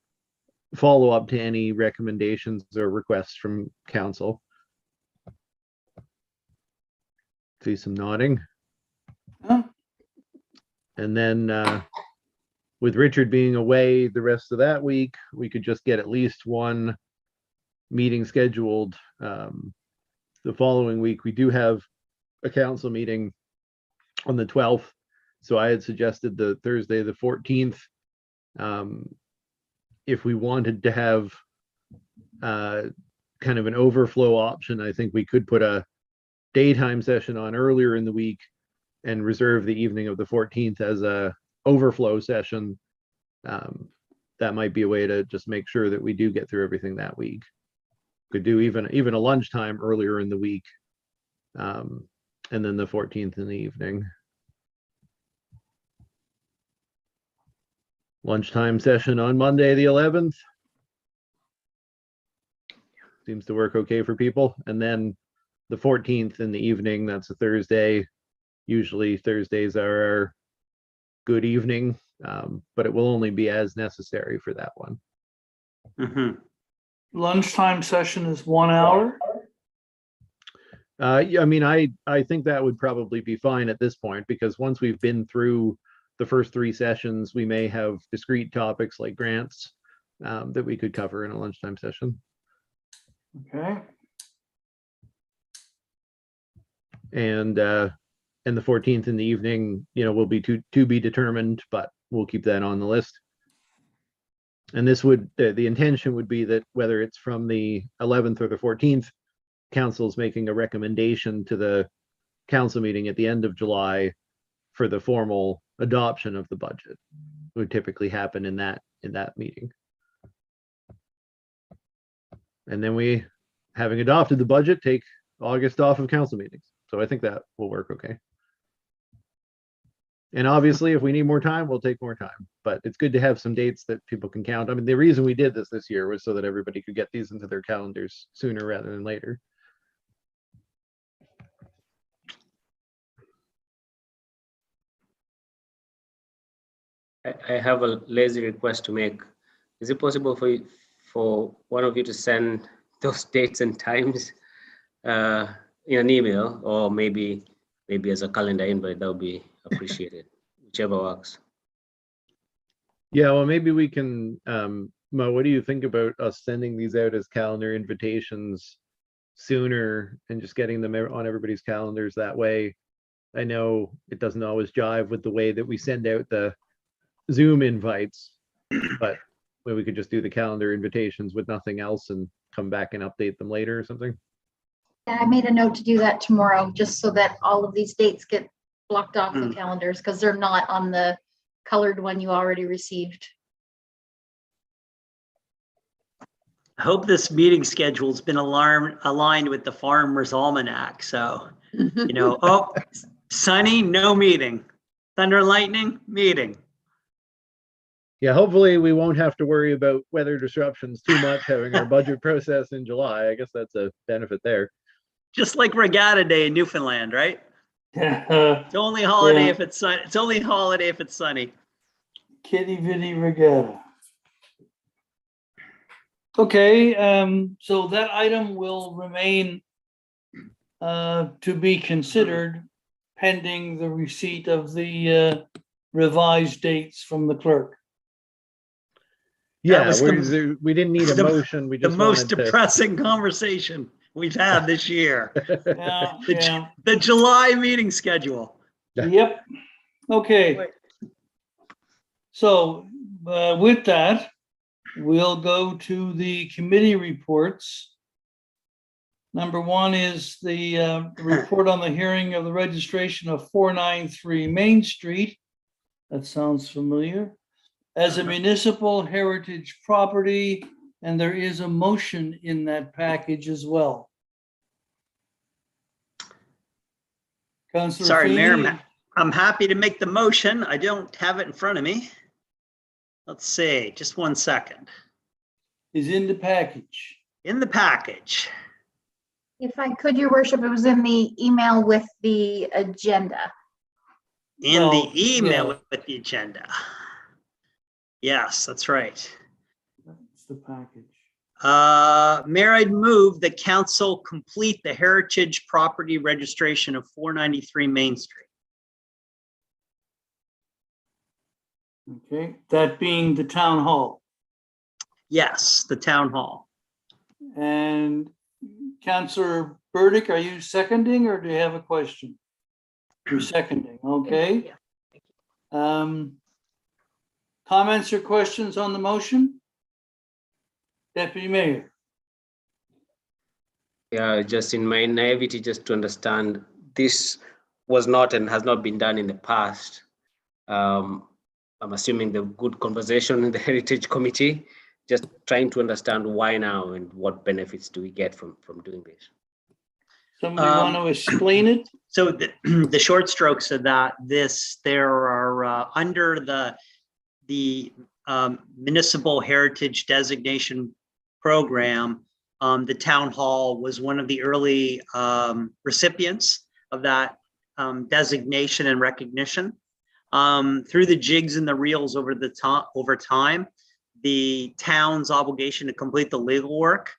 G: follow-up to any recommendations or requests from council. See some nodding.
A: Huh?
G: And then with Richard being away the rest of that week, we could just get at least 1 meeting scheduled the following week. We do have a council meeting on the 12th. So I had suggested the Thursday, the 14th. If we wanted to have kind of an overflow option, I think we could put a daytime session on earlier in the week and reserve the evening of the 14th as a overflow session. That might be a way to just make sure that we do get through everything that week. Could do even a lunchtime earlier in the week, and then the 14th in the evening. Lunchtime session on Monday, the 11th. Seems to work okay for people. And then the 14th in the evening, that's a Thursday. Usually Thursdays are our good evening, but it will only be as necessary for that one.
B: Mm-hmm.
A: Lunchtime session is 1 hour.
G: Yeah, I mean, I think that would probably be fine at this point, because once we've been through the first 3 sessions, we may have discrete topics like grants that we could cover in a lunchtime session.
A: Okay.
G: And the 14th in the evening, will be to be determined, but we'll keep that on the list. And this would, the intention would be that whether it's from the 11th or the 14th, council's making a recommendation to the council meeting at the end of July for the formal adoption of the budget. It would typically happen in that meeting. And then we, having adopted the budget, take August off of council meetings. So I think that will work okay. And obviously, if we need more time, we'll take more time. But it's good to have some dates that people can count. I mean, the reason we did this year was so that everybody could get these into their calendars sooner rather than later.
H: I have a lazy request to make. Is it possible for one of you to send those dates and times in an email, or maybe as a calendar invite? That would be appreciated, whichever works.
G: Yeah, well, maybe we can, Mo, what do you think about us sending these out as calendar invitations sooner and just getting them on everybody's calendars that way? I know it doesn't always jive with the way that we send out the Zoom invites, but maybe we could just do the calendar invitations with nothing else and come back and update them later or something.
F: Yeah, I made a note to do that tomorrow, just so that all of these dates get blocked off the calendars, because they're not on the colored one you already received.
B: I hope this meeting schedule's been aligned with the Farmer's Almanac. So, you know, oh, sunny, no meeting. Thunder and lightning, meeting.
G: Yeah, hopefully we won't have to worry about weather disruptions too much having our budget process in July. I guess that's a benefit there.
B: Just like Regatta Day in Newfoundland, right?
A: Yeah.
B: It's only holiday
A: Yeah.
B: if it's sunny. It's only holiday if it's sunny.
A: Kitty Vitty Regatta. Okay, so that item will remain to be considered pending the receipt of the revised dates from the clerk.
G: Yeah,
B: was
G: we didn't need a motion. We
B: The
G: just
B: most
G: wanted to.
B: depressing conversation we've had this year.
A: Yeah, yeah,
B: The July meeting schedule.
A: yep. Okay.
B: Wait.
A: So with that, we'll go to the committee reports. Number one is the report on the hearing of the registration of 493 Main Street. That sounds familiar. As a municipal heritage property, and there is a motion in that package as well. Councilor
B: Sorry,
A: Feeney?
B: Mayor, I'm happy to make the motion. I don't have it in front of me. Let's see, just 1 second.
A: Is in the package.
B: In the package.
F: If I could, Your Worship, it was in the email with the agenda.
B: In
A: Well,
B: the email
A: yeah.
B: with the agenda. Yes, that's right.
A: That's the package.
B: Mayor, I'd move the council complete the heritage property registration of 493 Main Street.
A: Okay, that being the town hall.
B: Yes, the town hall.
A: And Councilor Burdick, are you seconding or do you have a question? You're seconding, okay. Comments or questions on the motion? Deputy Mayor.
H: Yeah, just in my naivety, just to understand, this was not and has not been done in the past. I'm assuming the good conversation in the Heritage Committee, just trying to understand why now and what benefits do we get from doing this.
A: Somebody want to explain it?
B: So the short strokes of that, there are under the municipal heritage designation program, the town hall was one of the early recipients of that designation and recognition. Through the jigs and the reels over time, the town's obligation to complete the legal work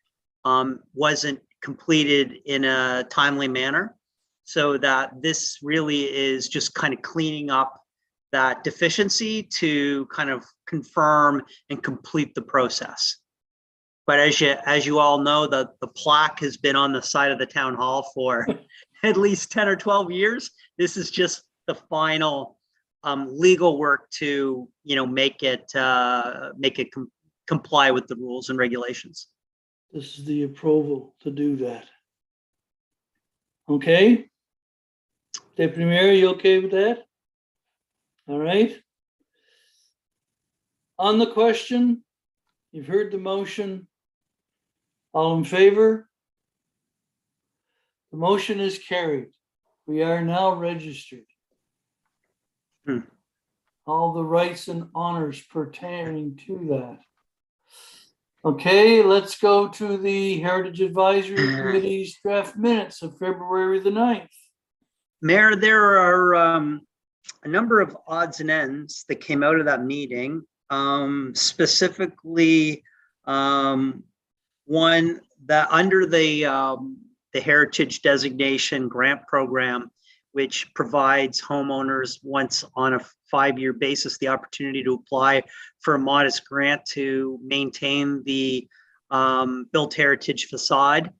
B: wasn't completed in a timely manner. So that this really is just kind of cleaning up that deficiency to kind of confirm and complete the process. But as you all know, the plaque has been on the side of the town hall for at least 10 or 12 years. This is just the final legal work to, make it comply with the rules and regulations.
A: This is the approval to do that. Okay? Deputy Mayor, you okay with that? All right. On the question, you've heard the motion. All in favor? The motion is carried. We are now registered. All the rights and honors pertaining to that. Okay, let's go to the Heritage Advisory Committee's draft minutes of February the 9th.
B: Mayor, there are a number of odds and ends that came out of that meeting. Specifically, one that under the Heritage Designation Grant Program, which provides homeowners once on a 5-year basis the opportunity to apply for a modest grant to maintain the built heritage facade.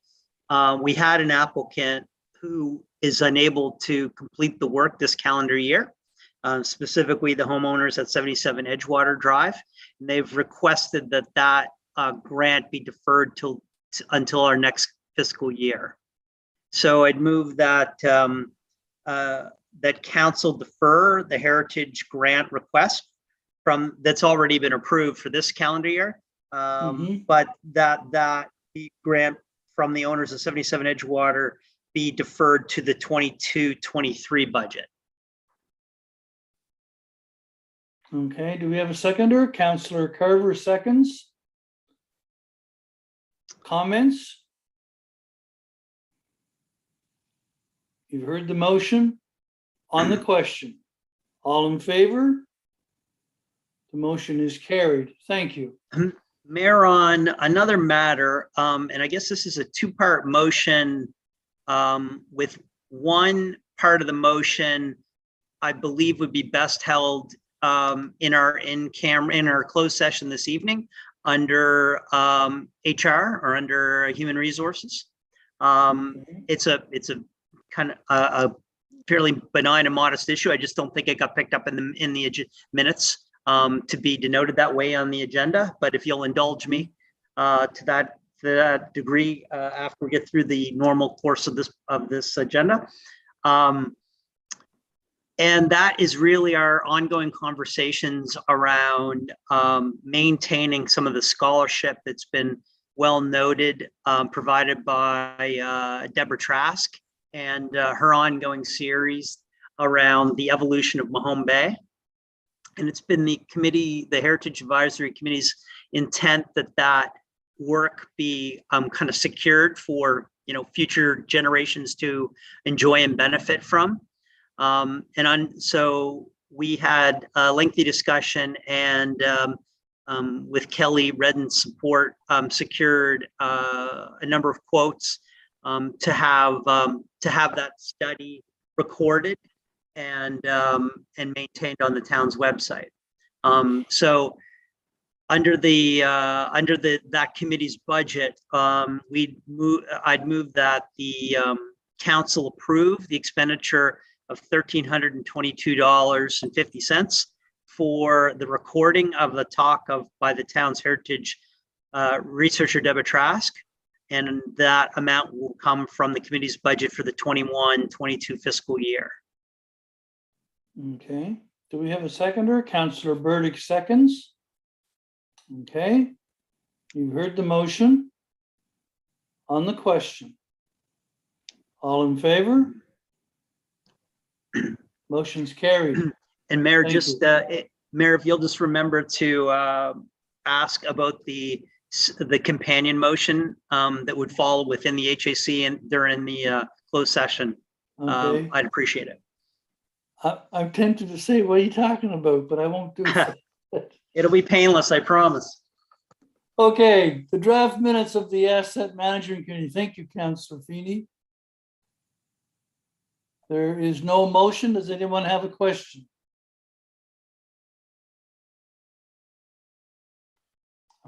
B: We had an applicant who is unable to complete the work this calendar year, specifically the homeowners at 77 Edgewater Drive. And they've requested that grant be deferred until our next fiscal year. So I'd move that that council defer the heritage grant request that's already been approved for this calendar year, but that the grant from the owners of 77 Edgewater be deferred to the 22-23 budget.
A: Okay, do we have a seconder? Councillor Carver seconds. Comments? You've heard the motion. On the question, all in favor? The motion is carried. Thank you.
B: Mayor, on another matter, and I guess this is a two-part motion, with one part of the motion I believe would be best held in our closed session this evening under HR or under Human Resources. It's a kind of a fairly benign and modest issue. I just don't think it got picked up in the minutes to be denoted that way on the agenda. But if you'll indulge me to that degree after we get through the normal course of this agenda. And that is really our ongoing conversations around maintaining some of the scholarship that's been well noted, provided by Deborah Trask and her ongoing series around the evolution of Mahombe. And it's been the Heritage Advisory Committee's intent that work be kind of secured for future generations to enjoy and benefit from. So we had a lengthy discussion and with Kelly Redden's support, secured a number of quotes to have that study recorded and maintained on the town's website. So under that committee's budget, I'd move that the council approve the expenditure of $1,322.50 for the recording of the talk by the town's heritage researcher Deborah Trask, and that amount will come from the committee's budget for the 21-22 fiscal year.
A: Okay, do we have a seconder? Councillor Burdick seconds. Okay, you've heard the motion. On the question, all in favor? Motion's carried.
B: And Mayor,
A: Thank
B: Mayor, if you'll just remember to ask about the companion motion that would fall within the HAC and during the closed session,
A: Okay.
B: I'd appreciate it.
A: I'm tempted to say, what are you talking about? But I won't do it.
B: It'll be painless, I promise.
A: Okay, the draft minutes of the Asset Management Committee. Thank you, Councillor Feeney. There is no motion. Does anyone have a question?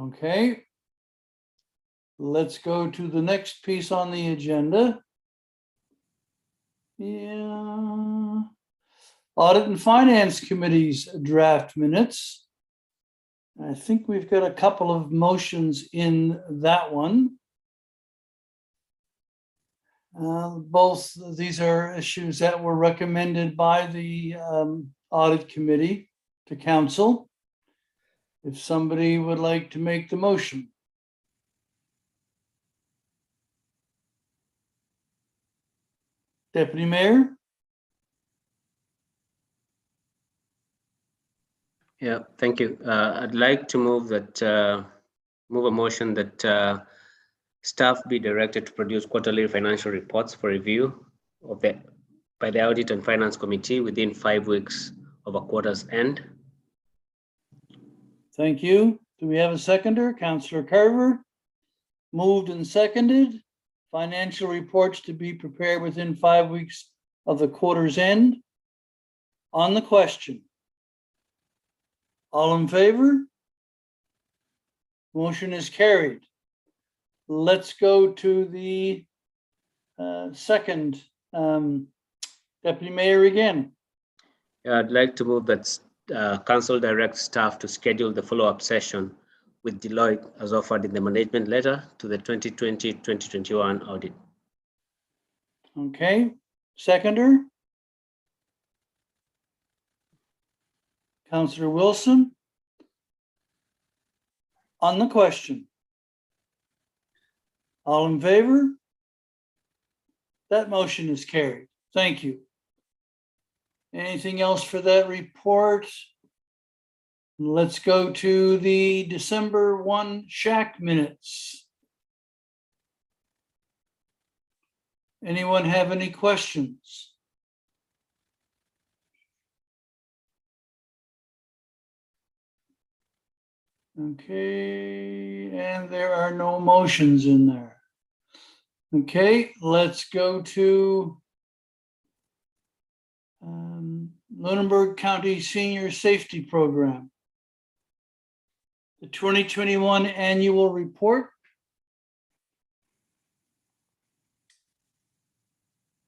A: Okay. Let's go to the next piece on the agenda. Yeah. Audit and Finance Committee's draft minutes. I think we've got a couple of motions in that one. Both of these are issues that were recommended by the audit committee to council. If somebody would like to make the motion. Deputy Mayor?
H: Yeah, thank you. I'd like to move that move a motion that staff be directed to produce quarterly financial reports for review by the Audit and Finance Committee within 5 weeks of a quarter's end.
A: Thank you. Do we have a seconder? Councillor Carver. Moved and seconded. Financial reports to be prepared within 5 weeks of the quarter's end. On the question. All in favor? Motion is carried. Let's go to the second Deputy Mayor again.
H: I'd like to move that Council directs staff to schedule the follow-up session with Deloitte as offered in the management letter to the 2020-2021 audit.
A: Okay, seconder. Councillor Wilson. On the question. All in favor? That motion is carried. Thank you. Anything else for that report? Let's go to the December 1 Shack minutes. Anyone have any questions? Okay, and there are no motions in there. Okay, let's go to Lunenburg County Senior Safety Program. The 2021 annual report.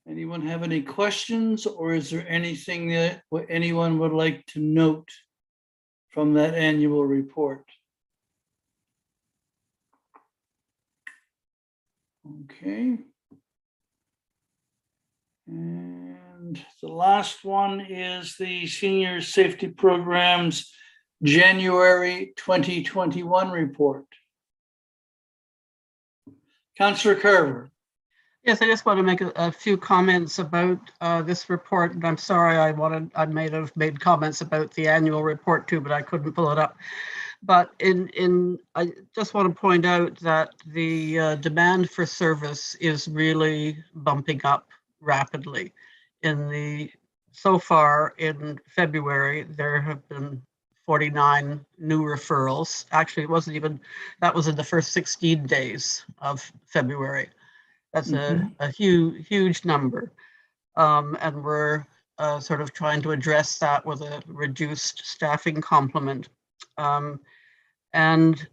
A: Anyone have any questions, or is there anything that anyone would like to note from that annual report? Okay. And the last one is the Senior Safety Program's January 2021 report. Councillor Carver.
D: Yes, I just want to make a few comments about this report. And I'm sorry, I may have made comments about the annual report too, but I couldn't pull it up. But I just want to point out that the demand for service is really bumping up rapidly. So far in February, there have been 49 new referrals. Actually, it wasn't even, that was in the first 16 days of February. That's a huge number. And we're sort of trying to address that with a reduced staffing complement. And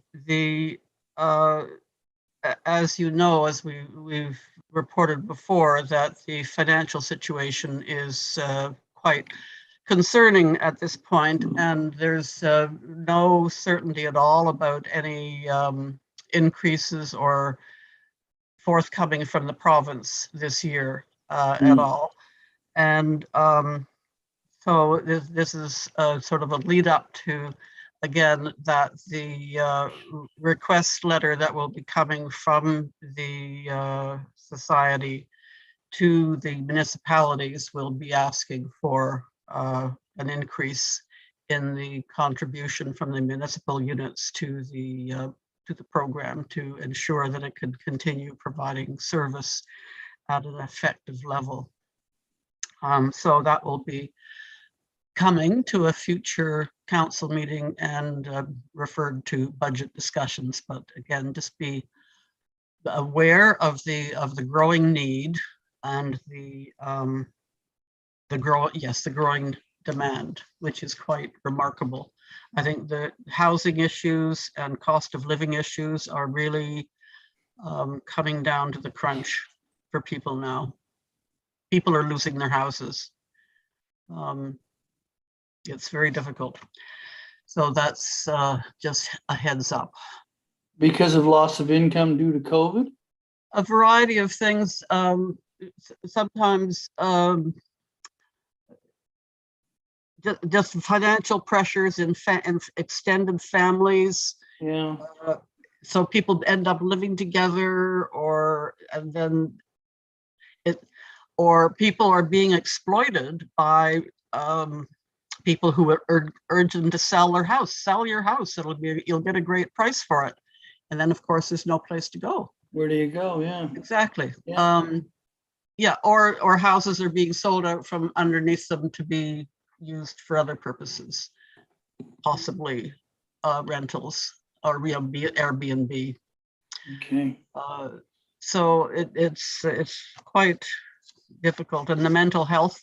D: as you know, as we've reported before, that the financial situation is quite concerning at this point, and there's no certainty at all about any increases or forthcoming from the province this year at all. And so this is sort of a lead up to, again, that the request letter that will be coming from the society to the municipalities will be asking for an increase in the contribution from the municipal units to the program to ensure that it can continue providing service at an effective level. So that will be coming to a future council meeting and referred to budget discussions. But again, just be aware of the growing need and the growing demand, which is quite remarkable. I think the housing issues and cost of living issues are really coming down to the crunch for people now. People are losing their houses. It's very difficult. So that's just a heads up.
A: Because of loss of income due to COVID?
D: A variety of things. Sometimes just financial pressures in extended families.
A: Yeah,
D: So people end up living together, or people are being exploited by people who urge them to sell their house. Sell your house; you'll get a great price for it. And then, of course, there's no place to go.
A: where do you go? Yeah.
D: Exactly.
A: Yeah.
D: Yeah, or houses are being sold out from underneath them to be used for other purposes, possibly rentals or Airbnb.
A: Okay.
D: So it's quite difficult, and the mental health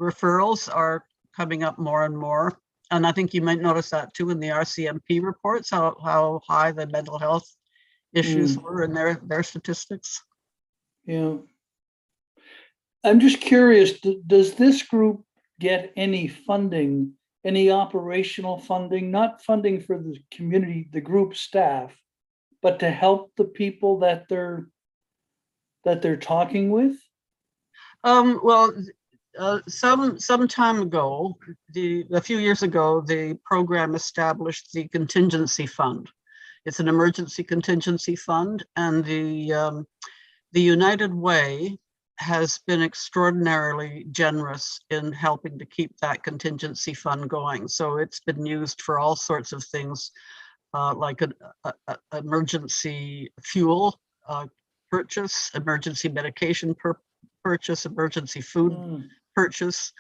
D: referrals are coming up more and more. And I think you might notice that too in the RCMP reports, how high the mental health issues were in their statistics.
A: Yeah. I'm just curious, does this group get any funding, any operational funding, not funding for the community, the group staff, but to help the people that they're talking with?
D: Well, some time ago, a few years ago, the program established the contingency fund. It's an emergency contingency fund, and the United Way has been extraordinarily generous in helping to keep that contingency fund going. So it's been used for all sorts of things, like an emergency fuel purchase, emergency medication purchase, emergency food purchase,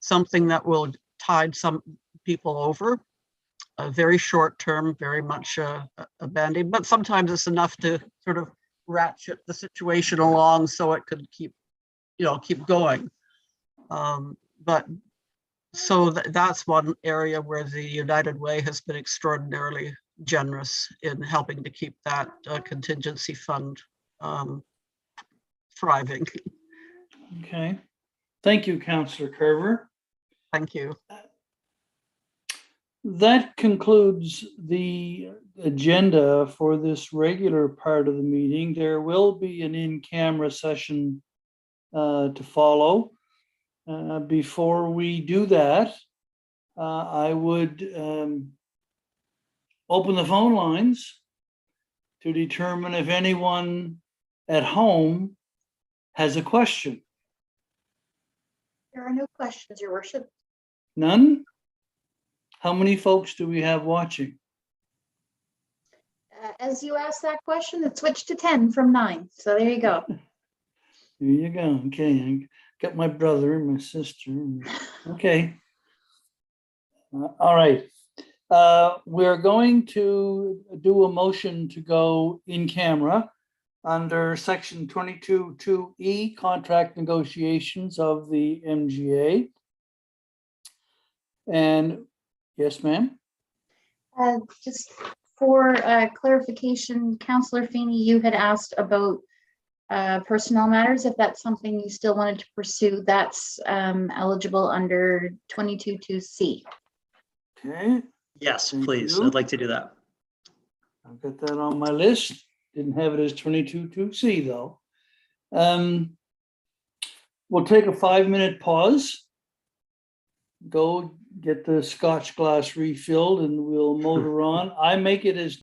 D: something that will tide some people over. Very short term, very much a band-aid, but sometimes it's enough to sort of ratchet the situation along so it could keep going. But so that's one area where the United Way has been extraordinarily generous in helping to keep that contingency fund thriving.
A: Okay. Thank you, Councillor Carver.
D: Thank you.
A: That concludes the agenda for this regular part of the meeting. There will be an in-camera session to follow. Before we do that, I would open the phone lines to determine if anyone at home has a question.
F: There are no questions, Your Worship.
A: None? How many folks do we have watching?
F: As you asked that question, it switched to 10 from 9. So there you go.
A: There you go. Okay, I got my brother and my sister. Okay. All right. We're going to do a motion to go in camera under section 22(2)E, contract negotiations of the MGA. And yes, ma'am.
F: Just for clarification, Councillor Feeney, you had asked about personnel matters. If that's something you still wanted to pursue, that's eligible under 22(2)C.
A: Okay.
B: Yes,
A: Thank
B: please.
A: you.
B: I'd like to do that.
A: I've got that on my list. Didn't have it as 22(2)C though. We'll take a 5-minute pause. Go get the Scotch glass refilled and we'll motor on. I make it as